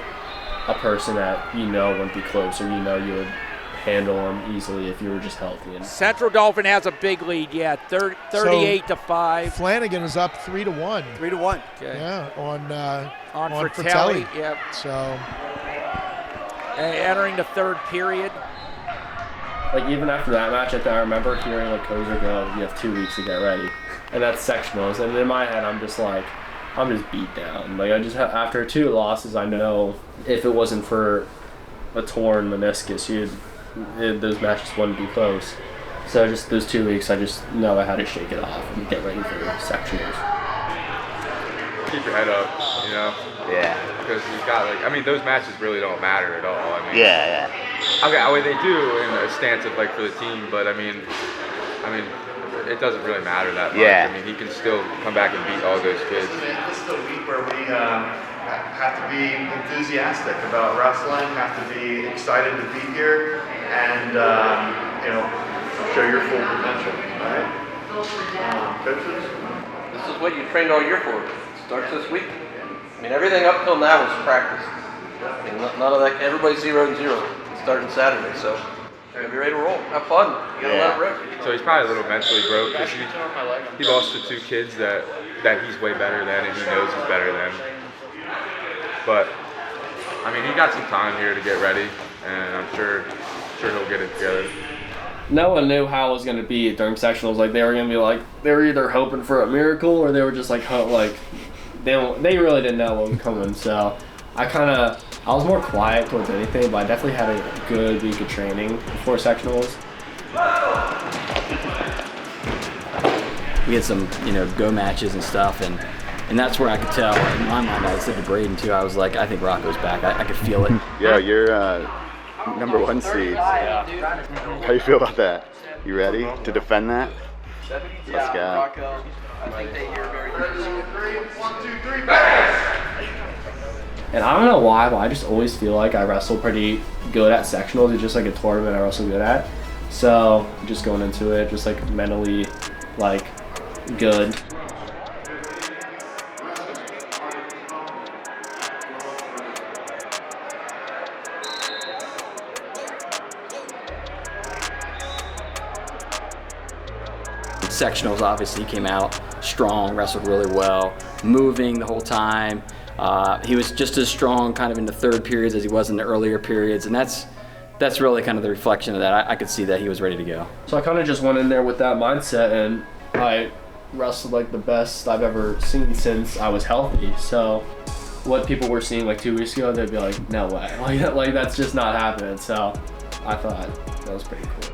a person that you know wouldn't be close, or you know you would handle them easily if you were just healthy. And Central Dolphin has a big lead, 38-5. Flanagan is up 3-1. 3-1. Okay. Yeah, on Fratelli. Yep. So entering the 3rd period. Like, even after that match, I remember hearing like Kozer go, "You have 2 weeks to get ready," and that's sectionals. And in my head, I'm just beat down. Like, after 2 losses, I know if it wasn't for a torn meniscus, those matches wouldn't be close. So just those 2 weeks, I just know I had to shake it off and get ready for sectionals. Keep your head up, you know? Yeah. Because you've got those matches really don't matter at all. I mean, yeah. Okay, they do in a stance of like for the team, but I mean, it doesn't really matter that much. Yeah. I mean, he can still come back and beat all those kids. This is the week where we have to be enthusiastic about wrestling, have to be excited to be here, and show your full potential. Right? Coaches. This is what you trained all year for. It starts this week. I mean, everything up till now was practice. I mean, none of that. Everybody's 0-0. It's starting Saturday, so you're gonna be ready to roll. Have fun. You gotta let it rip. So he's probably a little mentally broke because he lost to 2 kids that he's way better than, and he knows he's better than. But I mean, he got some time here to get ready, and I'm sure he'll get it together. No one knew how it was going to be during sectionals. Like, they were going to be like, they were either hoping for a miracle, or they were just like they really didn't know what was coming. So I was more quiet towards anything, but I definitely had a good week of training before sectionals. We had some, go matches and stuff, and that's where I could tell. In my mind, I said to Braden too, I was like, I think Rocco's back. I could feel it. Yeah, you're number 1 seed. Yeah. How do you feel about that? You ready to defend that? Let's go. I think they hear very good. 1, 2, 3, pass! And I don't know why, but I just always feel like I wrestle pretty good at sectionals. It's just like a tournament I wrestle good at. So just going into it, just like mentally, like, good. Sectionals obviously came out strong, wrestled really well, moving the whole time. He was just as strong kind of in the 3rd periods as he was in the earlier periods, and that's really kind of the reflection of that. I could see that he was ready to go. So I kind of just went in there with that mindset, and I wrestled like the best I've ever seen since I was healthy. So what people were seeing like 2 weeks ago, they'd be like, no way, like that's just not happening. So I thought that was pretty cool.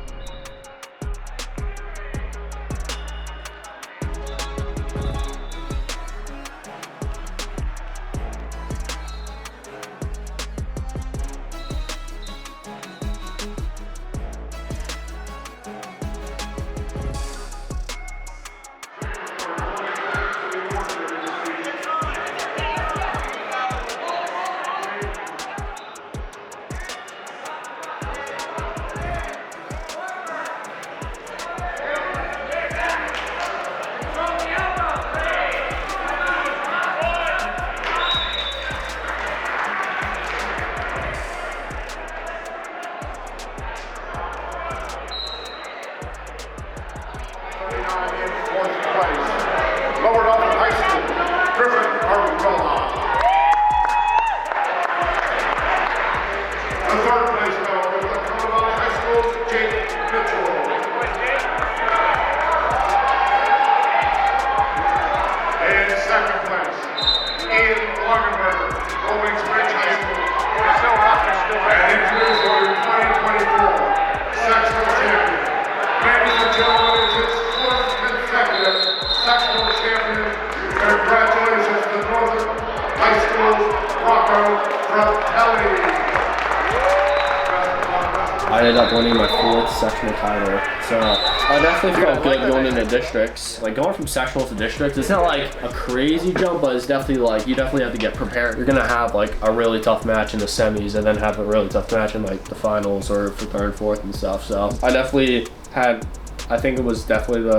ended up winning my 4th sectional title. So I definitely felt good going into districts. Like going from sectional to districts, it's not like a crazy jump, but it's definitely like you definitely have to get prepared. You're gonna have like a really tough match in the semis and then have a really tough match in like the finals or for 3rd and 4th and stuff. So I definitely had, I think it was definitely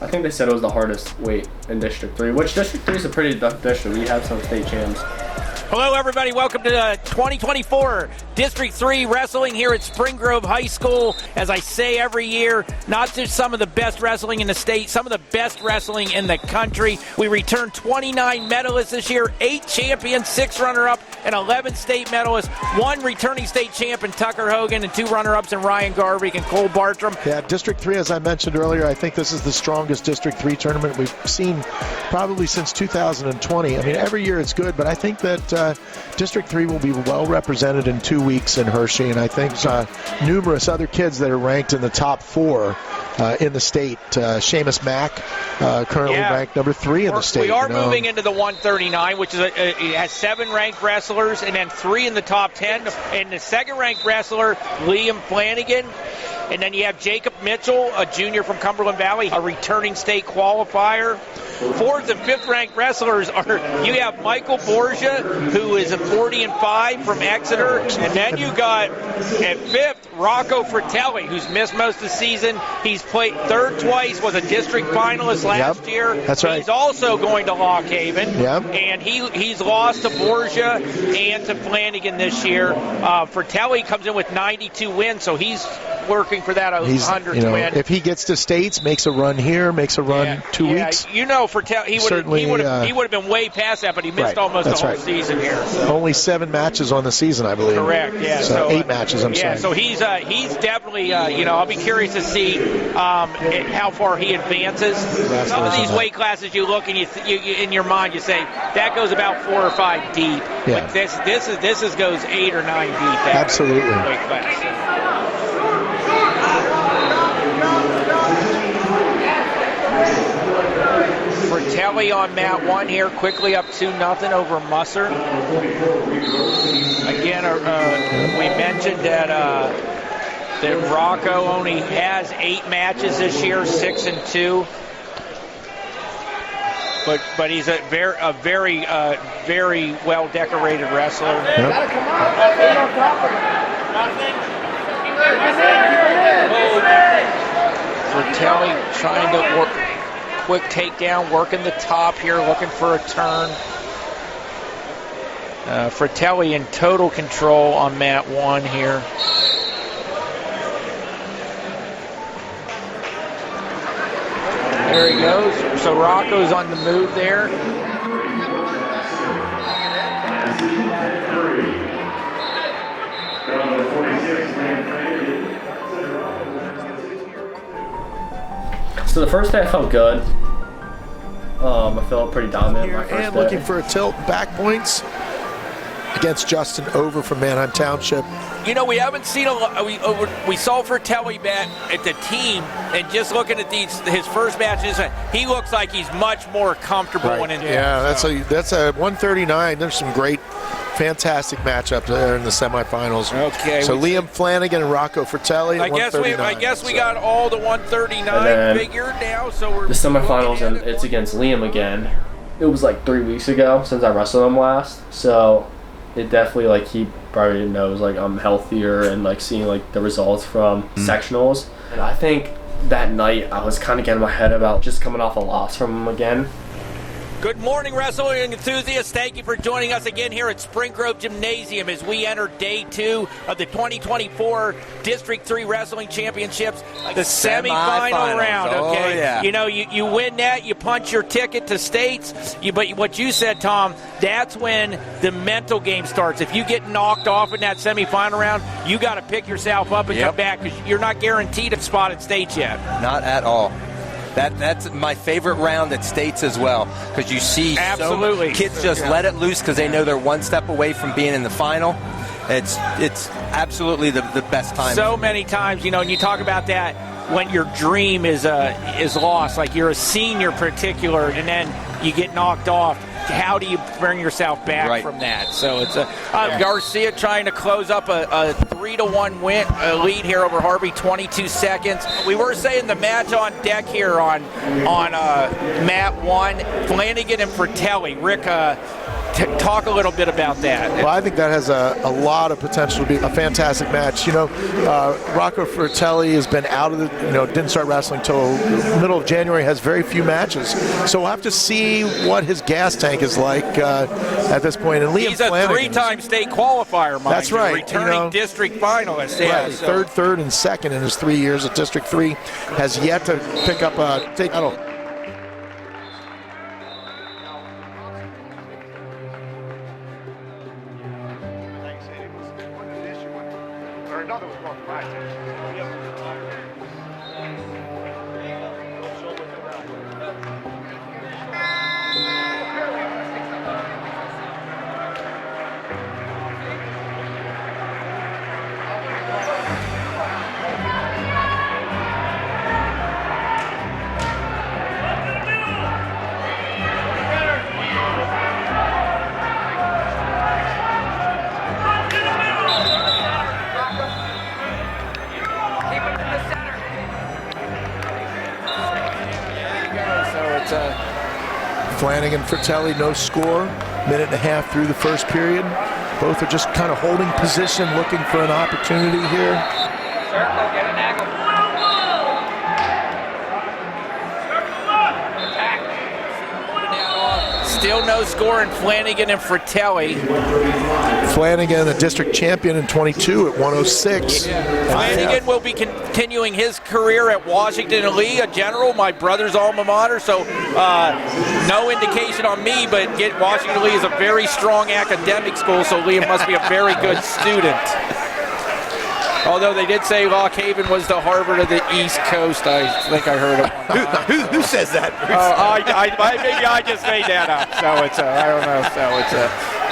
I think they said it was the hardest weight in District 3, which District 3 is a pretty tough district. We have some state champs. Hello, everybody. Welcome to 2024 District 3 Wrestling here at Spring Grove High School. As I say every year, not just some of the best wrestling in the state, some of the best wrestling in the country. We returned 29 medalists this year, 8 champions, 6 runner-up, and 11 state medalists, 1 returning state champ in Tucker Hogan, and 2 runner-ups in Ryan Garvey and Cole Bartram. Yeah, District 3, as I mentioned earlier, I think this is the strongest District 3 tournament we've seen probably since 2020. I mean, every year it's good, but I think that District 3 will be well represented in 2 weeks in Hershey, and I think numerous other kids that are ranked in the top 4 in the state. Seamus Mack, currently ranked number 3 in the state. We are moving into the 139, which is it has 7 ranked wrestlers and then 3 in the top 10. And the 2nd ranked wrestler, Liam Flanagan. And then you have Jacob Mitchell, a junior from Cumberland Valley, a returning state qualifier. 4th and 5th ranked wrestlers you have Michael Borgia, who is a 40-5 from Exeter. And then you got, at 5th, Rocco Fratelli, who's missed most of the season. He's played 3rd twice, was a district finalist last year. That's right. He's also going to Lock Haven. Yep. And he's lost to Borgia and to Flanagan this year. Fratelli comes in with 92 wins, so he's working for that 100th win. If he gets to states, makes a run here, makes a run 2 weeks. You know, Fratelli, he would have been way past that, but he missed almost the whole season here. So. Only 7 matches on the season, I believe. Correct. Yeah. So 8 matches. I'm sorry. Yeah. So he's definitely I'll be curious to see how far he advances. Some of these weight classes you look and you in your mind you say that goes about 4 or 5 deep. Yeah. But this goes 8 or 9 deep. Absolutely. Weight class. Fratelli on mat 1 here, quickly up 2-0 over Musser. Again, we mentioned that Rocco only has 8 matches this year, 6-2. But he's a very well decorated wrestler. Yep. Gotta come on. Stay on top of it. Fratelli trying to work. Quick takedown, working the top here, looking for a turn. Fratelli in total control on mat 1 here. There he goes. So Rocco's on the move there. So the first day I felt good. I felt pretty dominant my first And day. looking for a tilt back points against Justin Over from Manheim Township. You know, we haven't seen a lot. We saw Fratelli bat at the team, and just looking at his first matches, he looks like he's much more comfortable and in. Yeah, that's a 139. There's some great, fantastic matchups there in the semifinals. Okay. So Liam Flanagan and Rocco Fratelli. I guess we got all the 139 figured now. So we're the semifinals, and it's against Liam again. It was like 3 weeks ago since I wrestled him last, so it definitely, like, he probably knows, like, I'm healthier and, like, seeing, like, the results from sectionals. And I think that night I was kind of getting my head about just coming off a loss from him again. Good morning, wrestling enthusiasts. Thank you for joining us again here at Spring Grove Gymnasium as we enter day 2 of the 2024 District 3 Wrestling Championships, the semifinal round. Okay, oh, yeah. You know, you win that, you punch your ticket to states. But what you said, Tom, that's when the mental game starts. If you get knocked off in that semifinal round, you got to pick yourself up and come back because you're not guaranteed a spot at states yet. Not at all. That's my favorite round at states as well, because you see Absolutely. Kids just let it loose because they know they're one step away from being in the final. It's absolutely the best time. So many times, you know, and you talk about that when your dream is lost, like you're a senior particular, and then you get knocked off. how do you bring yourself back from that? So it's Garcia trying to close up a 3-1 lead here over Harvey, 22 seconds. We were saying the match on deck here on mat 1, Flanagan and Fratelli. Rick, talk a little bit about that. Well, I think that has a lot of potential to be a fantastic match. You know, Rocco Fratelli has been out of the, didn't start wrestling until middle of January, has very few matches. So we'll have to see what his gas tank is like at this point. And Liam He's a Flanagan, 3-time state qualifier, mind that's you, right. returning district finalist. Yeah, right, so. third, and second in his 3 years at District 3. Has yet to pick up a state medal. Flanagan, Fratelli, no score. Minute and a half through the first period. Both are just kind of holding position, looking for an opportunity here. Circle, get an angle. Still no score in Flanagan and Fratelli. Flanagan, a district champion in 22 at 106. Flanagan will be continuing his career at Washington and Lee, a general, my brother's alma mater, so no indication on me, but Washington Lee is a very strong academic school, so Liam must be a very good student. Although they did say Lock Haven was the Harvard of the East Coast, I think I heard it. Who says that? Maybe I just made that up. So it's I don't know. So it's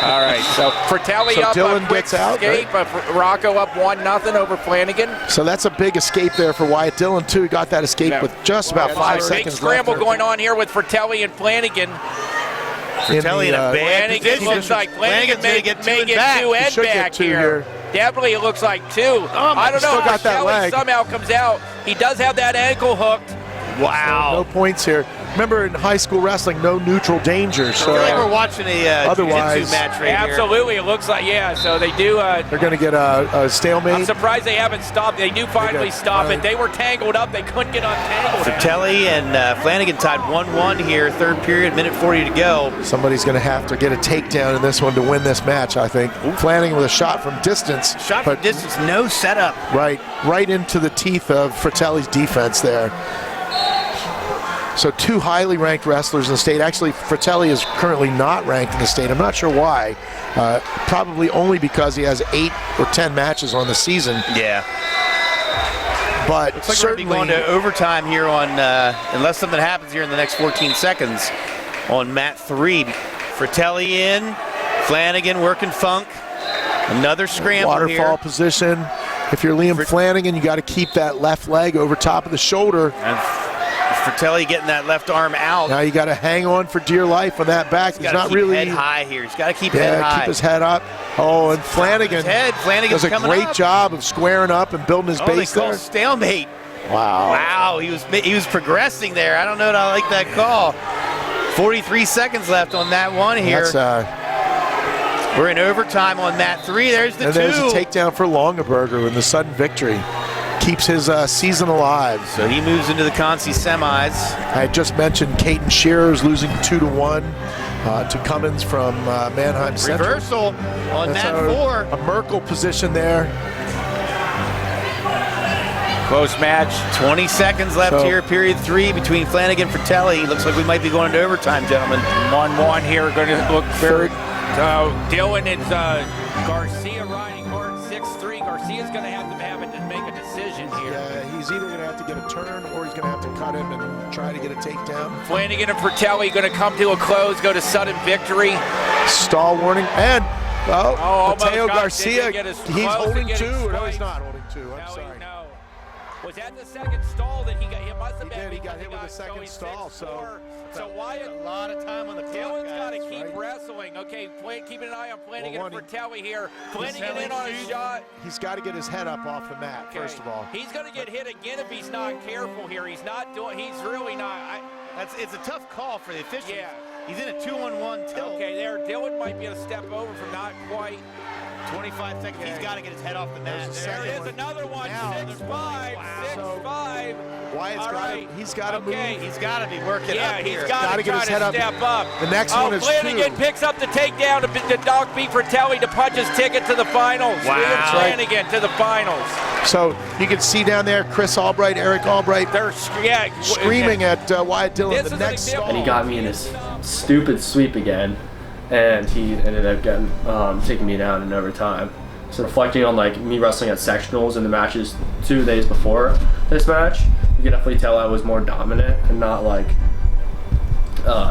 all right. So Fratelli so up, Dylan a quick gets out, escape. right? Rocco up 1-0 over Flanagan. So that's a big escape there for Wyatt Dillon too. He got that escape with just about 5 seconds left. Big scramble going on here with Fratelli and Flanagan. Fratelli in a bad Flanagan looks like Flanagan may get two end back here. Definitely, it looks like 2. I don't know. Still got that leg. Somehow comes out. He does have that ankle hooked. Wow. So no points here. Remember, in high school wrestling, no neutral danger. So I feel like we're watching a jiu-jitsu match right Absolutely, it looks like, yeah. So they do. They're going to get a stalemate. I'm surprised they haven't stopped. They do finally stop it. They were tangled up. They couldn't get untangled. Fratelli and Flanagan tied 1-1 here, third period, minute 40 to go. Somebody's going to have to get a takedown in this one to win this match, I think. Flanagan with a shot from distance. Shot from distance, no setup. Right into the teeth of Fratelli's defense there. So 2 highly ranked wrestlers in the state. Actually, Fratelli is currently not ranked in the state. I'm not sure why. Probably only because he has 8 or 10 matches on the season. Yeah. But looks like certainly we're going to be going to overtime here on, unless something happens here in the next 14 seconds, on mat 3. Fratelli in, Flanagan working funk. Another scramble waterfall position. If you're Liam Flanagan, you got to keep that left leg over top of the shoulder. And Fratelli getting that left arm out. Now you got to hang on for dear life on that back. He's not really head high here. He's got to keep head high. Keep his head up. Oh, and Flanagan does a great job of squaring up and building his base they call there. Stalemate. Wow. Wow, he was progressing there. I don't know if I like that call. 43 seconds left on that one here. We're in overtime on mat 3. There's the 2. There's a takedown for Longaberger in the sudden victory. Keeps his season alive. So he moves into the Consi semis. I had just mentioned Caden Shearer's losing 2-1 to Cummins from Mannheim Central. Reversal on mat 4. A Merkel position there. Close match. 20 seconds left here, period 3 between Flanagan and Fratelli. Looks like we might be going to overtime, gentlemen. 1-1 here. Going to look very. Dylan is Garcia riding hard 6-3. Garcia's going to have to make a decision here. Yeah, he's either going to have to get a turn or he's going to have to cut him and try to get a takedown. Flanagan and Fratelli going to come to a close, go to sudden victory. Stall warning. And, Mateo Garcia, he's holding 2. No, he's not holding 2. I'm sorry. No. Was that the second stall that he got? He must have been. He got hit with the second stall. So Wyatt, a lot of time on the clock. Dylan's got to keep Okay, keeping an eye on Flanagan and Fratelli here. Flanagan in on a shot. He's got to get his head up off the mat, first of all. He's going to get hit again if he's not careful here. He's really not. It's a tough call for the officials. Yeah. He's in a 2-on-1 tilt. Okay, there. Dylan might be a step over from not quite. 25 seconds. He's got to get his head off the mat. There it is, another one. 6'5", 6'5". He's got to move. He's got to be working up here. He's got to get his head up. Step up. The next one is Flanagan picks up the takedown to knock beat Fratelli to punch his ticket to the finals. Wow. Flanagan to the finals. So you can see down there Chris Albright, Eric Albright. They're screaming at Wyatt Dillon. The next stall. And he got me in his stupid sweep again, and he ended up getting taking me down in overtime. So reflecting on like me wrestling at sectionals in the matches 2 days before this match, you can definitely tell I was more dominant and not like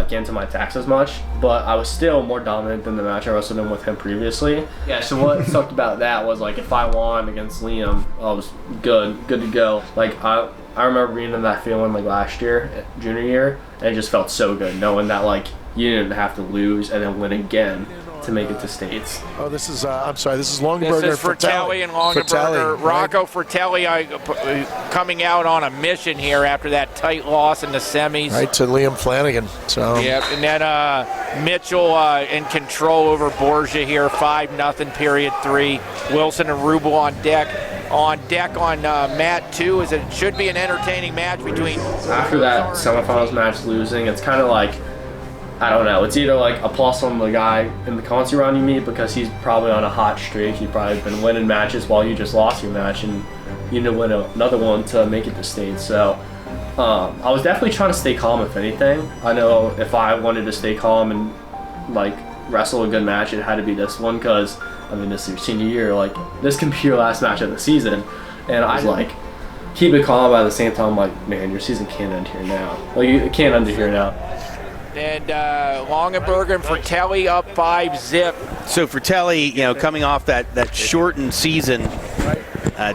getting to my attacks as much, but I was still more dominant than the match I wrestled in with him previously. Yeah, so what sucked about that was like if I won against Liam, I was good to go. Like I remember being in that feeling like last year, junior year, and it just felt so good knowing that like you didn't have to lose and then win again to make it to states. Oh, this is I'm sorry, this is Longaberger. This is Fratelli and Longaberger. Rocco Fratelli coming out on a mission here after that tight loss in the semis. Right to Liam Flanagan. So yep, and then Mitchell in control over Borgia here, 5-0 period 3. Wilson and Rubel on deck. On mat 2, as it should be an entertaining match between. After that semifinals match losing, it's kind of like, I don't know, it's either like a plus on the guy in the consi round you meet because he's probably on a hot streak. You've probably been winning matches while you just lost your match and you need to win another one to make it to states. So I was definitely trying to stay calm if anything. I know if I wanted to stay calm and like wrestle a good match, it had to be this one because I mean this is your senior year, like this can be your last match of the season. And I like keep it calm, but at the same time I'm like, man, your season can't end here now. Like it can't end here now. And Longaberger and Fratelli up 5-zip. So Fratelli, coming off that shortened season,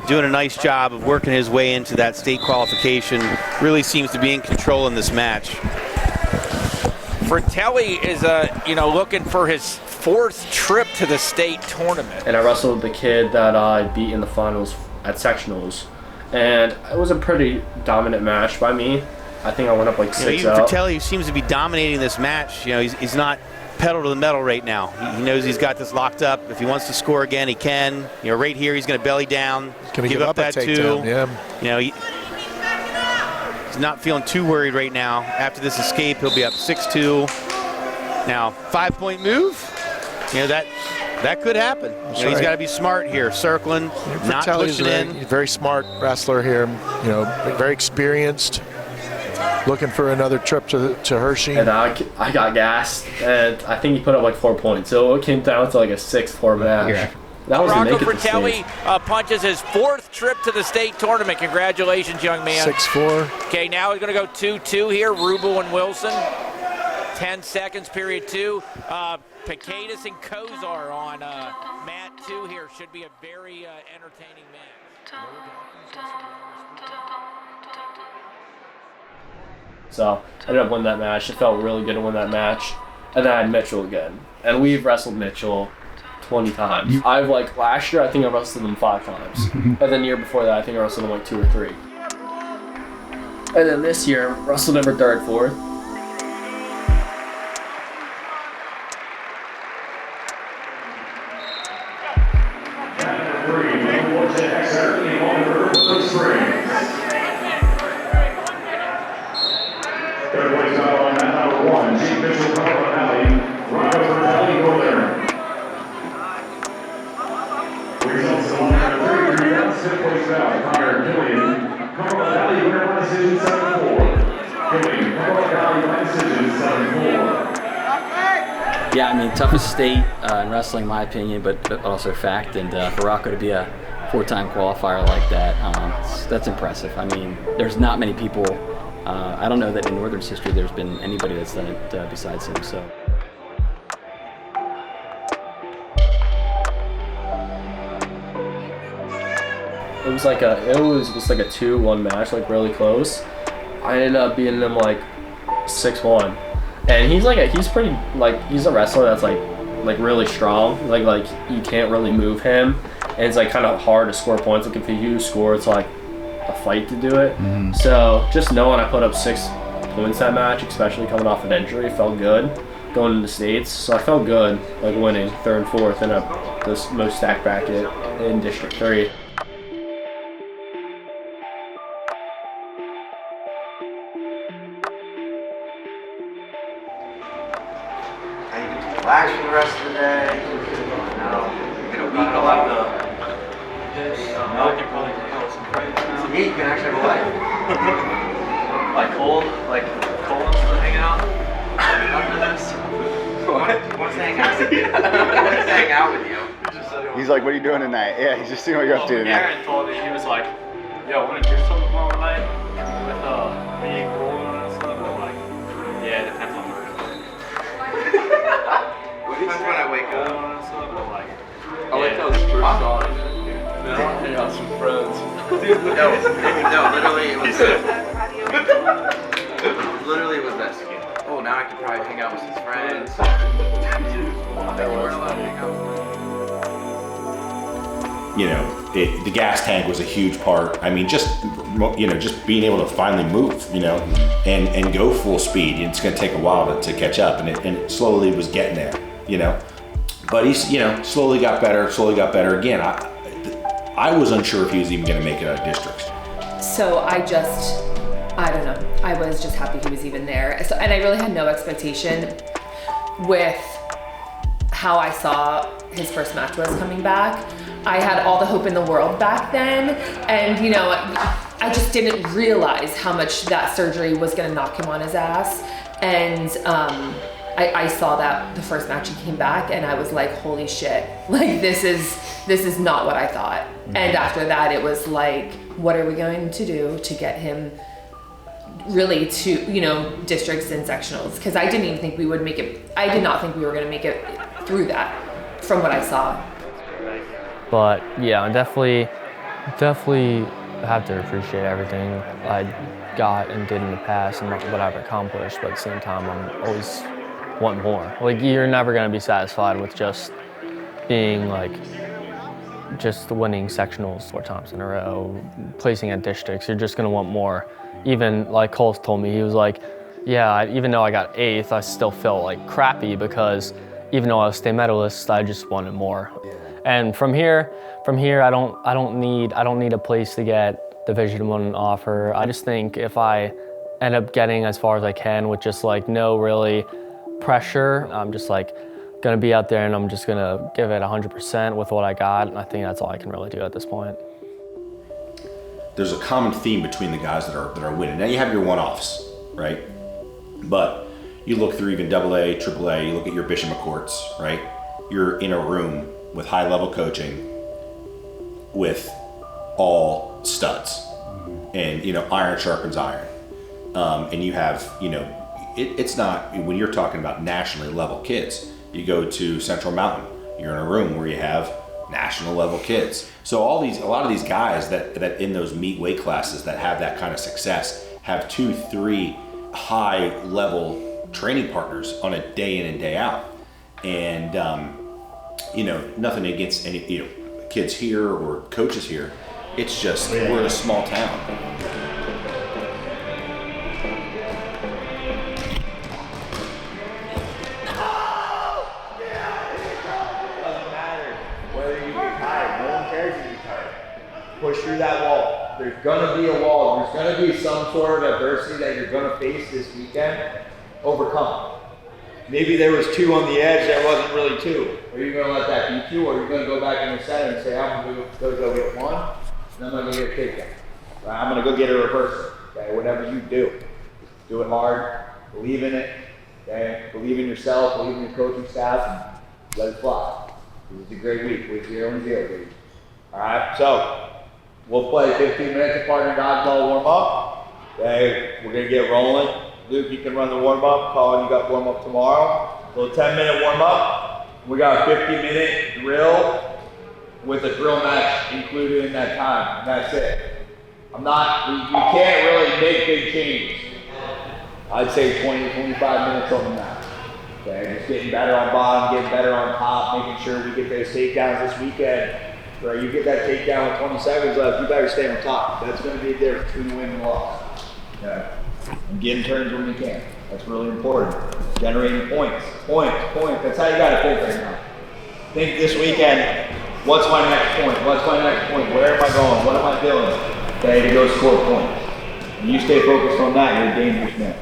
doing a nice job of working his way into that state qualification, really seems to be in control in this match. Fratelli is looking for his 4th trip to the state tournament. And I wrestled the kid that I beat in the finals at sectionals, and it was a pretty dominant match by me. I think I went up like 6-0. Even Fratelli seems to be dominating this match. He's not pedal to the metal right now. He knows he's got this locked up. If he wants to score again, he can. Right here, he's going to belly down, give up that 2. Yeah. He's not feeling too worried right now. After this escape, he'll be up 6-2. Now, 5-point move. That could happen. He's got to be smart here, circling, not pushing in. He's a very smart wrestler here. Very experienced. Looking for another trip to Hershey. And I got gassed, and I think he put up like 4 points. So it came down to like a 6-4 match. Yeah. That was Rocco Fratelli punches his 4th trip to the state tournament. Congratulations, young man. 6-4. Okay, now we're going to go 2-2 here. Rubel and Wilson. 10 seconds, period 2. Picatus and Kozar on mat 2 here. Should be a very entertaining match. So I ended up winning that match. It felt really good to win that match. And then I had Mitchell again. And we've wrestled Mitchell 20 times. Last year, I think I wrestled him 5 times. And then the year before that, I think I wrestled him like 2 or 3. And then this year, wrestled him for 3rd, 4th. Yeah, I mean, toughest state in wrestling, in my opinion, but also fact. And for Rocco to be a 4-time qualifier like that, that's impressive. I mean, there's not many people. I don't know that in Northern's history there's been anybody that's done it besides him. So. It was just like a 2-1 match, like really close. I ended up beating him like 6-1. And he's a wrestler that's like like really strong. Like you can't really move him, and it's like kind of hard to score points. Like if you score, it's like a fight to do it. So just knowing I put up 6 points that match, especially coming off an injury, felt good going into states. So I felt good like winning 3rd and 4th in the most stacked bracket in District 3. Relax for the rest of the day. No, you're gonna weaken up the. No, you can probably feel some right now. Yeah, you can actually go away. like cold to hang out. After this. What? Wants to hang out with you? Wants to hang out with you? He's like, what are you doing tonight? Yeah, he's just seeing what you're up to tonight. Aaron told me, he was like, yo, we're gonna do something tomorrow night with me, Roland and stuff. I'm like, yeah, it depends on the depends when I wake up. I like how his first thought is, hang out with some friends. No, literally it was this. Oh, now I can probably hang out with some friends. You know, the gas tank was a huge part. I mean, just being able to finally move, and go full speed. It's going to take a while to catch up, and it slowly was getting there, But he's, slowly got better. Again, I was unsure if he was even going to make it out of districts. So I don't know. I was just happy he was even there. So, and I really had no expectation with how I saw his first match was coming back. I had all the hope in the world back then. And, I just didn't realize how much that surgery was going to knock him on his ass. And I saw that the first match he came back, and I was like, holy shit, like this is not what I thought. And after that, it was like, what are we going to do to get him really to, districts and sectionals? Because I didn't even think we would make it. I did not think we were going to make it through that from what I saw. But yeah, I definitely have to appreciate everything I got and did in the past and what I've accomplished. But at the same time, I'm always want more. Like, you're never going to be satisfied with just being just winning sectionals 4 times in a row, placing at districts. You're just going to want more. Even like Cole told me, he was like, yeah, even though I got 8th, I still felt like crappy because even though I was state medalist, I just wanted more. And from here, I don't need a place to get Division I offer. I just think if I end up getting as far as I can with just no really pressure, I'm just gonna be out there and I'm just gonna give it 100% with what I got. And I think that's all I can really do at this point. There's a common theme between the guys that are winning. Now you have your one-offs, right? But you look through even AA, AAA, you look at your Bishop McCourts, right? You're in a room with high-level coaching with all studs. And, iron sharpens iron. And you have, it's not, when you're talking about nationally level kids, you go to Central Mountain, you're in a room where you have national level kids. So a lot of these guys that in those meet weight classes that have that kind of success have 2, 3 high level training partners on a day in and day out. And, nothing against any, kids here or coaches here. It's just, we're in a small town. Push through that wall. There's gonna be a wall. There's gonna be some sort of adversity that you're gonna face this weekend. Overcome. Maybe there was 2 on the edge, there wasn't really 2. Are you gonna let that be 2, or are you gonna go back in the center and say, I'm gonna go get 1, and I'm gonna go get a takedown. Right? I'm gonna go get a reversal. Okay, whatever you do, do it hard. Believe in it. Okay, believe in yourself. Believe in your coaching staff, and let it fly. This is a great week. Week 0 and 0, baby. All right, so. We'll play 15 minutes of partner dodgeball warm up. Okay, we're gonna get rolling. Luke, you can run the warm up. Colin, you got warm up tomorrow. A little 10-minute warm up. We got a 50-minute drill with a drill match included in that time. And that's it. We can't really make big changes. I'd say 20 to 25 minutes on the mat. Okay, just getting better on bottom, getting better on top, making sure we get those takedowns this weekend. Right, you get that takedown with 20 seconds left, you better stay on top. That's going to be the difference between the win and the loss. Okay, and getting turns when we can. That's really important. Generating points. That's how you got to think right now. Think this weekend, what's my next point? What's my next point? Where am I going? What am I doing? Okay, to go score points. And you stay focused on that, you're a dangerous man.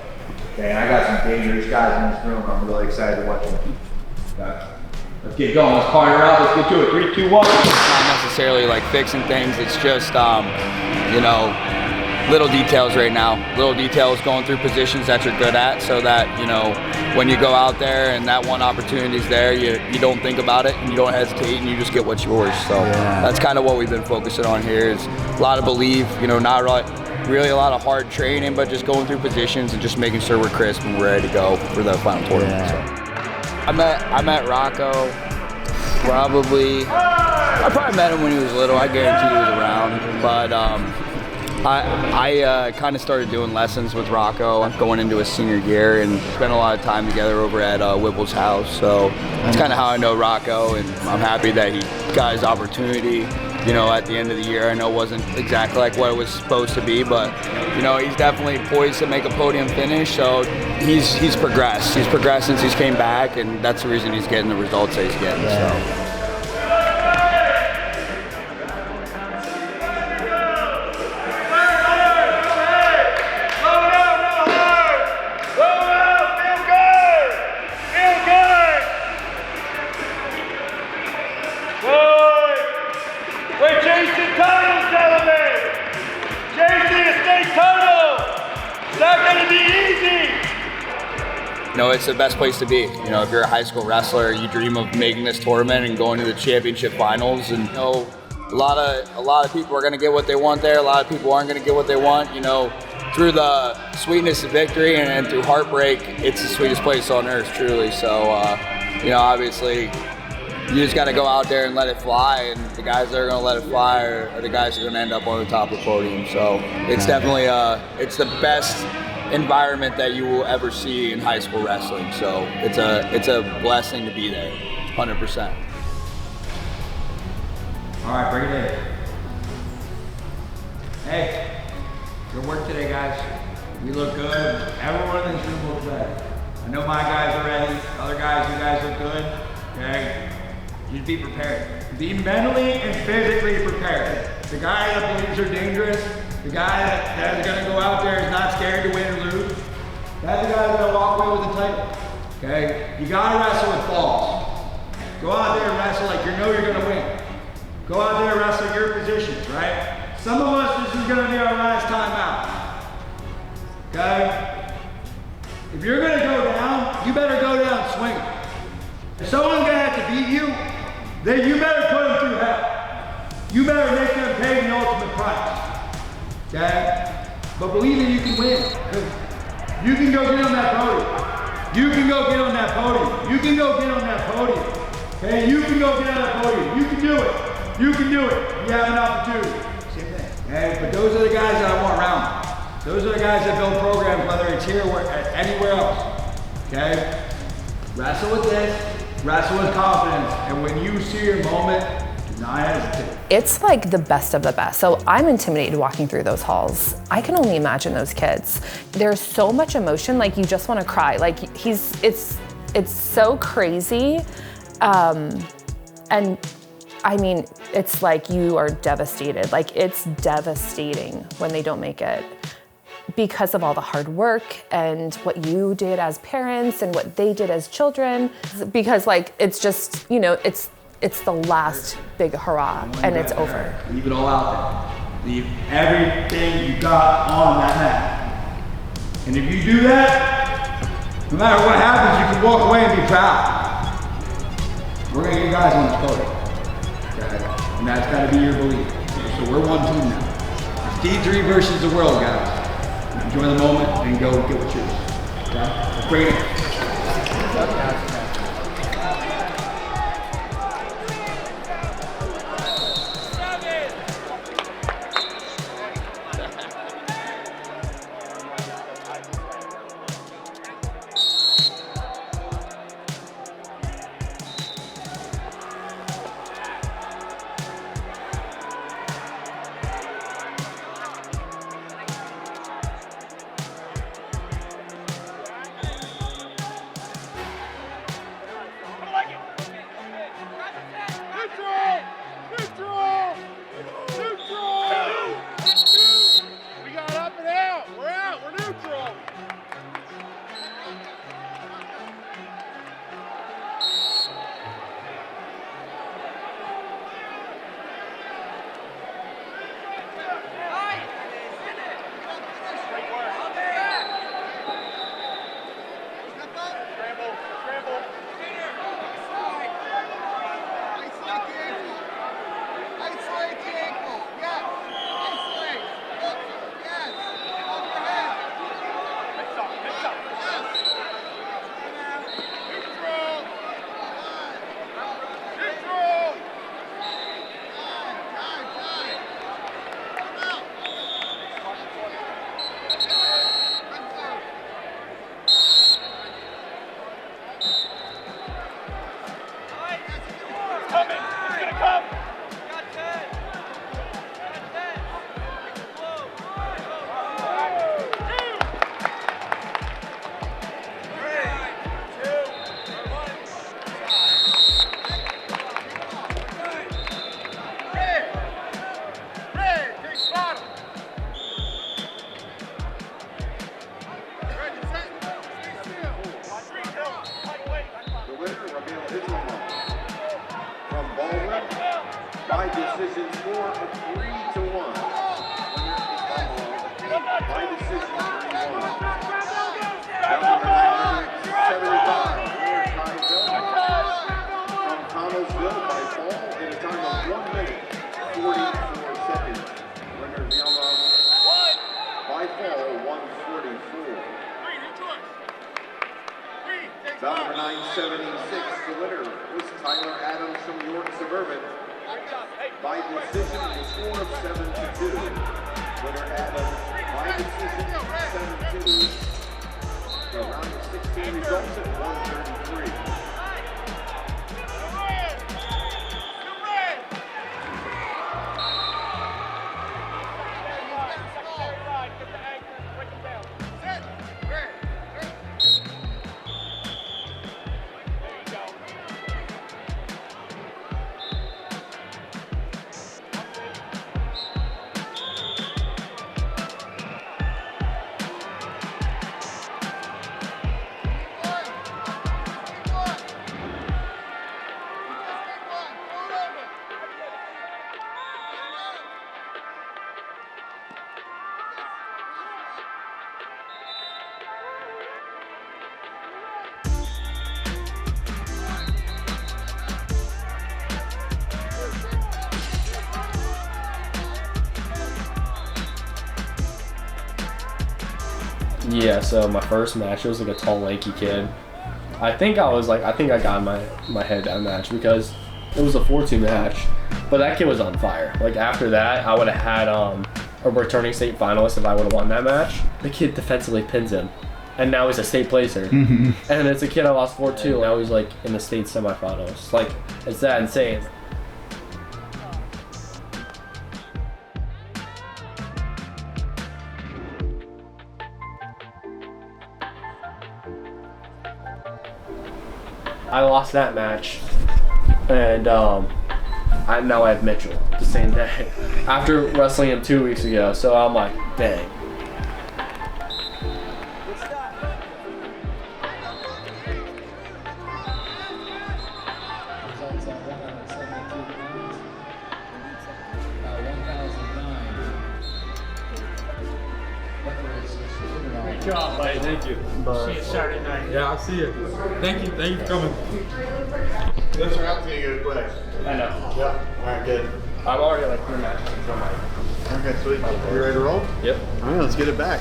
Okay, and I got some dangerous guys in this room. I'm really excited to watch them. Okay. Let's get going. Let's partner out. Let's get to it. 3, 2, 1. It's not necessarily like fixing things. It's just, you know, little details right now. Little details going through positions that you're good at so that, you know, when you go out there and that one opportunity's there, you don't think about it and you don't hesitate and you just get what's yours. So that's kind of what we've been focusing on here is a lot of belief, you know, not really a lot of hard training, but just going through positions and just making sure we're crisp and we're ready to go for the final tournament. So. I met Rocco I probably met him when he was little. I guarantee he was around, but I kind of started doing lessons with Rocco going into his senior year and spent a lot of time together over at Whipple's house. So that's kind of how I know Rocco, and I'm happy that he got his opportunity. You know, at the end of the year, I know it wasn't exactly like what it was supposed to be, but you know, he's definitely poised to make a podium finish. So he's progressed. He's progressed since he's came back, and that's the reason he's getting the results that he's getting. So. You know, it's the best place to be. You know, if you're a high school wrestler, you dream of making this tournament and going to the championship finals. And you know, a lot of people are going to get what they want there. A lot of people aren't going to get what they want. You know, through the sweetness of victory and through heartbreak, it's the sweetest place on earth, truly. So, you know, obviously, you just got to go out there and let it fly. And the guys that are going to let it fly are the guys that are going to end up on the top of the podium. So, it's definitely it's the best environment that you will ever see in high school wrestling. So it's a blessing to be there, 100%. All right, bring it in. Hey, good work today, guys. We look good. Everyone in this room looks ready. I know my guys are ready. Other guys, you guys look good. Okay, just be prepared. Be mentally and physically prepared. The guy that believes they're dangerous, the guy that is going to go out there is not scared to win or lose. That's the guy that's going to walk away with the title. Okay? You got to wrestle with falls. Go out there and wrestle like you know you're going to win. Go out there and wrestle your positions, right? Some of us, this is going to be our last time out. Okay? If you're going to go down, you better go down swinging. If someone's going to have to beat you, then you better put them through hell. You better make them pay the ultimate price. Okay? But believe that you can win. You can go get on that podium. You can go get on that podium. You can go get on that podium. Okay? You can go get on that podium. You can do it. You can do it. You have an opportunity. Same thing. Okay? But those are the guys that I want around. Those are the guys that build programs, whether it's here or anywhere else. Okay? Wrestle with this. Wrestle with confidence. And when you see your moment, do not hesitate. It's like the best of the best. So I'm intimidated walking through those halls. I can only imagine those kids. There's so much emotion, like you just want to cry. Like it's so crazy. And I mean, it's like you are devastated. Like it's devastating when they don't make it because of all the hard work and what you did as parents and what they did as children. Because like, it's just, you know, it's the last big hurrah and it's over. Leave it all out there. Leave everything you got on that mat. And if you do that, no matter what happens, you can walk away and be proud. We're gonna get guys on this podium. Okay? And that's gotta be your belief. Okay? So we're one team now. It's D3 versus the world, guys. Enjoy the moment and go get what yours. Okay? Let's bring it in. by decision, score of 3-1. By decision, 3-1. Round number 975, winner Ty Bell from Connellsville by fall in a time of 1 minute, 44 seconds. Winner Vilma by fall, 144. Round number 976, the winner was Tyler Adams from York Suburban. By decision, the score of 7-2. Winner Adams by decision, 7-2. The round of 16 results at 133. Yeah, so my first match, it was like a tall, lanky kid. I think I got my head down match because it was a 4-2 match, but that kid was on fire. Like after that, I would have had a returning state finalist if I would have won that match. The kid defensively pins him, and now he's a state placer. And it's a kid I lost 4-2, and now he's like in the state semifinals. Like, it's that insane. I lost that match, and now I have Mitchell the same day after wrestling him 2 weeks ago. So I'm like, dang. Good job, buddy. Thank you. See you Saturday night. Yeah, I'll see you. Thank you for coming. This turned out to be a good play. I know. Yeah, alright, good. I'm already like 3 matches. So I'm like, okay, sweet. You ready to roll? Yep. Alright, let's get it back.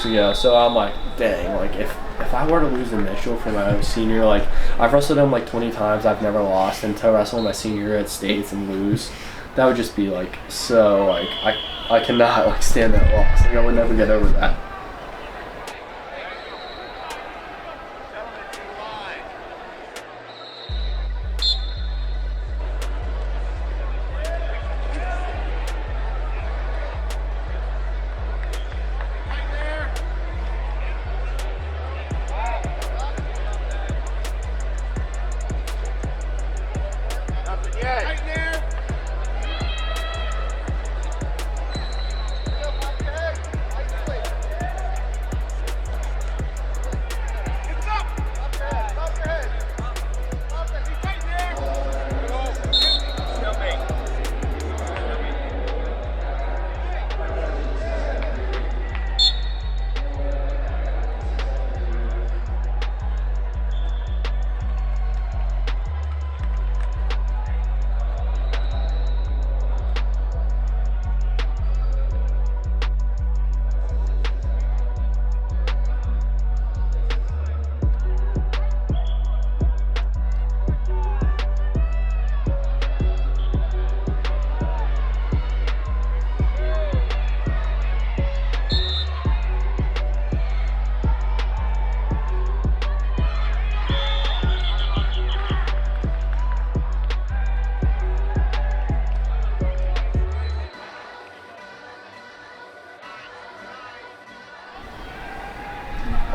Yeah, so I'm like, dang, like if I were to lose to Mitchell for my senior, like I've wrestled him like 20 times, I've never lost, and to wrestle my senior year at states and lose, that would just be like so like I cannot like stand that loss. Like I would never get over that.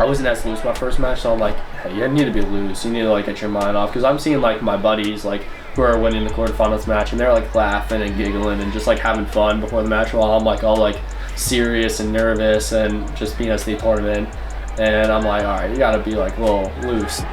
I wasn't as loose my first match, so I'm like, hey, you need to be loose. You need to like get your mind off, because I'm seeing like my buddies like who are winning the quarterfinals match, and they're like laughing and giggling and just like having fun before the match, while I'm like all like serious and nervous and just being at state tournament. And I'm like, all right, you gotta be like a little loose.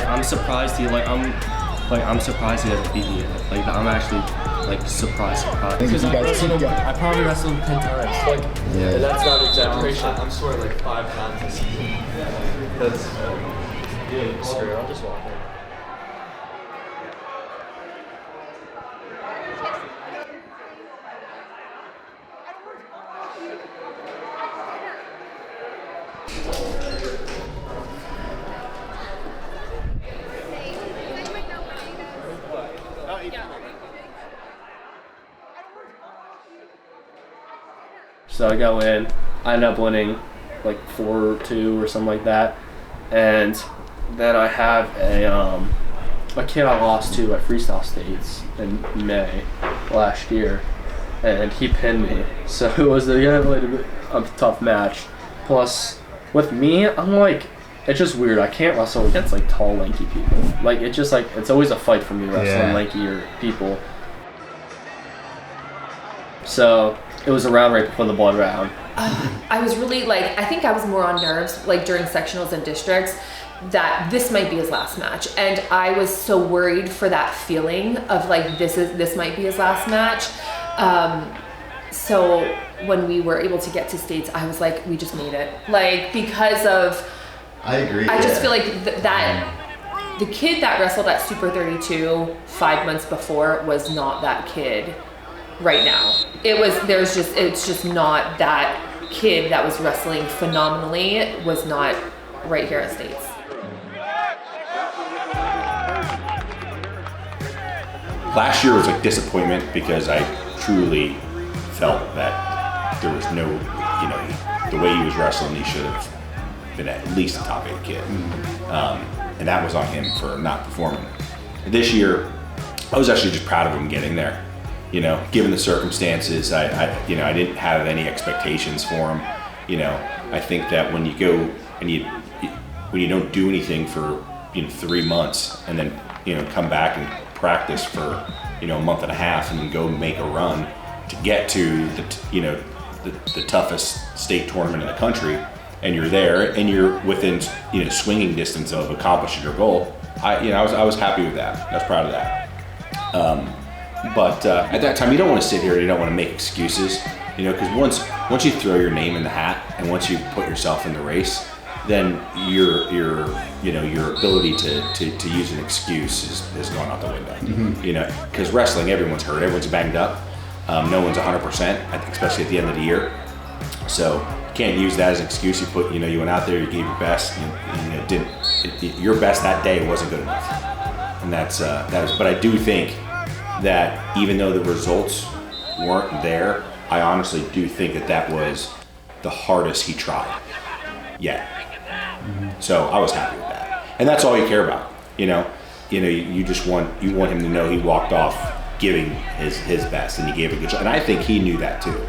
I'm surprised I'm surprised he hasn't beat me yet. Like I'm actually like surprised. Because I probably wrestled him 10 times. Like Yeah. that's not an exaggeration. I'm sure like 5 times this season. That's screw it, I'll just walk in. So I go in, I end up winning like 4-2 or something like that, and then I have a kid I lost to at Freestyle States in May last year, and he pinned me. So it was a tough match. Plus, with me, I'm like, it's just weird. I can't wrestle against like tall, lanky people. Like it's just like it's always a fight for me wrestling lankier people. So it was around right before the blood round. I was really like, I think I was more on nerves like during sectionals and districts that this might be his last match, and I was so worried for that feeling of like this might be his last match. So when we were able to get to states, I was like, we just made it, like because of. I agree. I just feel like that the kid that wrestled at Super 32 5 months before was not that kid right now. It's just not that kid that was wrestling phenomenally was not right here at States. Last year was a disappointment because I truly felt that there was no, the way he was wrestling, he should have been at least a top 8 kid. And that was on him for not performing. This year, I was actually just proud of him getting there. Given the circumstances, I didn't have any expectations for him. I think that when you go and when you don't do anything for 3 months and then come back and practice for a month and a half and then go make a run to get to the toughest state tournament in the country, and you're there and you're within swinging distance of accomplishing your goal, I was happy with that. I was proud of that. But at that time, you don't want to sit here and you don't want to make excuses, because once you throw your name in the hat and once you put yourself in the race, then your ability to use an excuse is going out the window. Because wrestling, everyone's hurt, everyone's banged up, no one's 100%, especially at the end of the year. So you can't use that as an excuse. You went out there, you gave your best, your best that day wasn't good enough, and but I do think that even though the results weren't there, I honestly do think that was the hardest he tried yet. So I was happy with that, and that's all you care about. You just want him to know he walked off giving his best, and he gave a good shot, and I think he knew that too.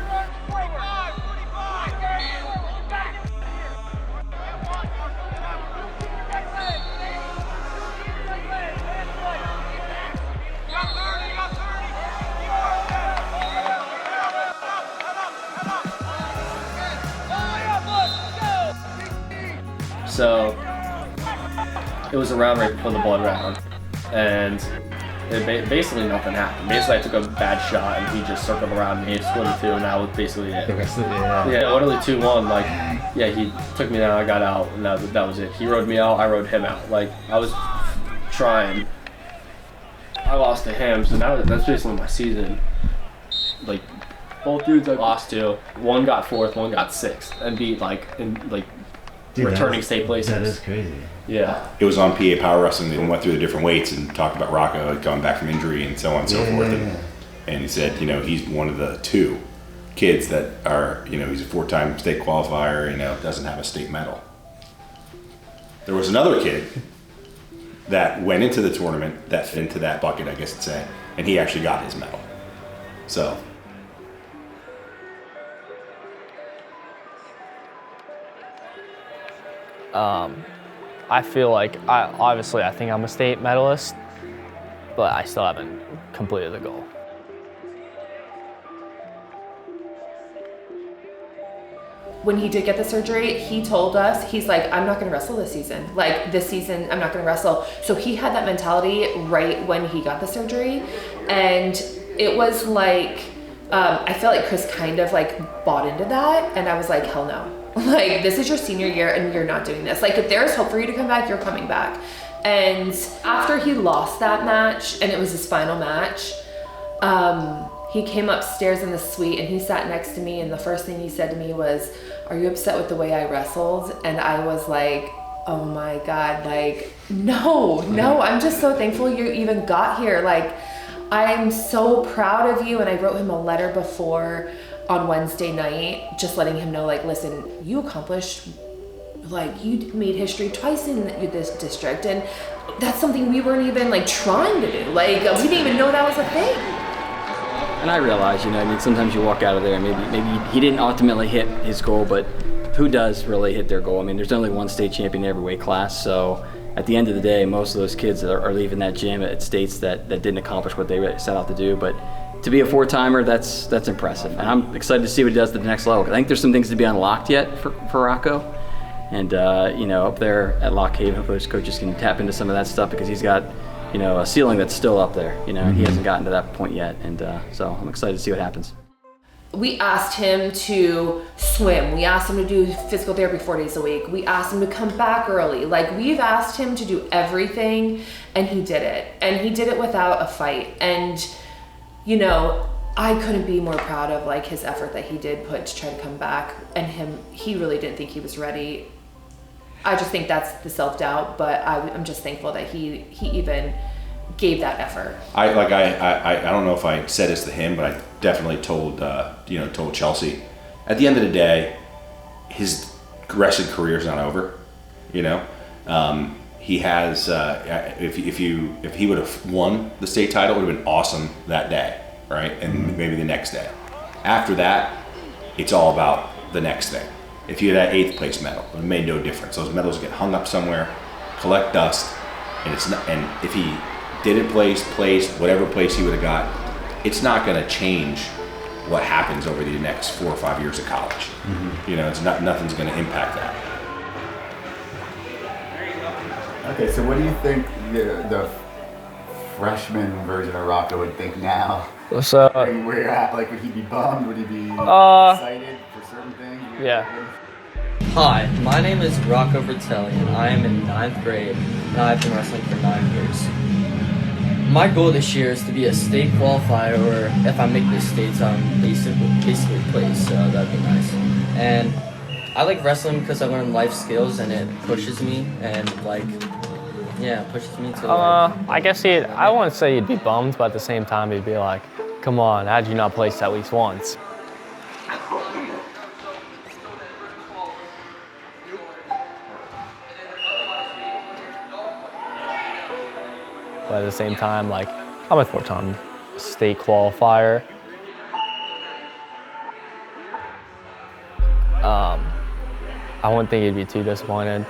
So it was around right before the blood round, and basically nothing happened. Basically, I took a bad shot, and he just circled around me, split in two, and that was basically it. Yeah, literally 2-1. Like, yeah, he took me down, I got out, and that was it. He rode me out, I rode him out. Like, I was trying. I lost to him, so now that's basically my season. Like, both dudes I lost to, one got 4th, one got 6th, and beat returning state places. That is crazy. Yeah. It was on PA Power Wrestling. They went through the different weights and talked about Rocco had gone back from injury and so on and so forth. And he said, he's one of the 2 kids that are, he's a 4-time state qualifier, doesn't have a state medal. There was another kid that went into the tournament that fit into that bucket, I guess you'd say, and he actually got his medal. So. I feel like, I think I'm a state medalist, but I still haven't completed the goal. When he did get the surgery, he told us, he's like, I'm not gonna wrestle this season. Like, this season, I'm not gonna wrestle. So he had that mentality right when he got the surgery. And it was like, I felt like Chris kind of bought into that. And I was like, hell no. Like, this is your senior year and you're not doing this. Like, if there's hope for you to come back, you're coming back. And after he lost that match, and it was his final match, he came upstairs in the suite and he sat next to me, and the first thing he said to me was, are you upset with the way I wrestled? And I was like, oh my God, no, I'm just so thankful you even got here. Like, I'm so proud of you. And I wrote him a letter before on Wednesday night, just letting him know, listen, you accomplished, you made history twice in this district, and that's something we weren't even trying to do. We didn't even know that was a thing. And I realize, sometimes you walk out of there and maybe he didn't ultimately hit his goal, but who does really hit their goal? I mean, there's only one state champion in every weight class, so at the end of the day, most of those kids are leaving that gym at states that didn't accomplish what they set out to do. But to be a 4-timer, that's impressive. And I'm excited to see what he does to the next level. I think there's some things to be unlocked yet for Rocco. And, up there at Lock Haven, hopefully his coaches can tap into some of that stuff, because he's got, a ceiling that's still up there. He hasn't gotten to that point yet. And so I'm excited to see what happens. We asked him to swim. We asked him to do physical therapy 4 days a week. We asked him to come back early. We've asked him to do everything, and he did it. And he did it without a fight. And, I couldn't be more proud of his effort that he did put to try to come back. And he really didn't think he was ready. I just think that's the self-doubt, but I'm just thankful that he even gave that effort. I don't know if I said this to him, but I definitely told Chelsea, at the end of the day, his wrestling career is not over. He has if he would have won the state title, it would have been awesome that day, right? And maybe the next day. After that, it's all about the next thing. If you had that 8th place medal, it made no difference. Those medals get hung up somewhere, collect dust, and if he didn't place, whatever place he would have got, it's not going to change what happens over the next 4 or 5 years of college. It's nothing's going to impact that. Okay, so what do you think the freshman version of Rocco would think now? So, where you're at, would he be bummed? Would he be excited for certain things? Yeah. Hi, my name is Rocco Fratelli, and I am in 9th grade, and I've been wrestling for 9 years. My goal this year is to be a state qualifier, or if I make the states, I'm basically place, so that'd be nice. And I like wrestling because I learn life skills, and it pushes me, and pushes me to I guess I wouldn't say he'd be bummed, but at the same time, he'd be like, come on, how'd you not place at least once? But at the same time, I'm a 4-time state qualifier. I wouldn't think he'd be too disappointed.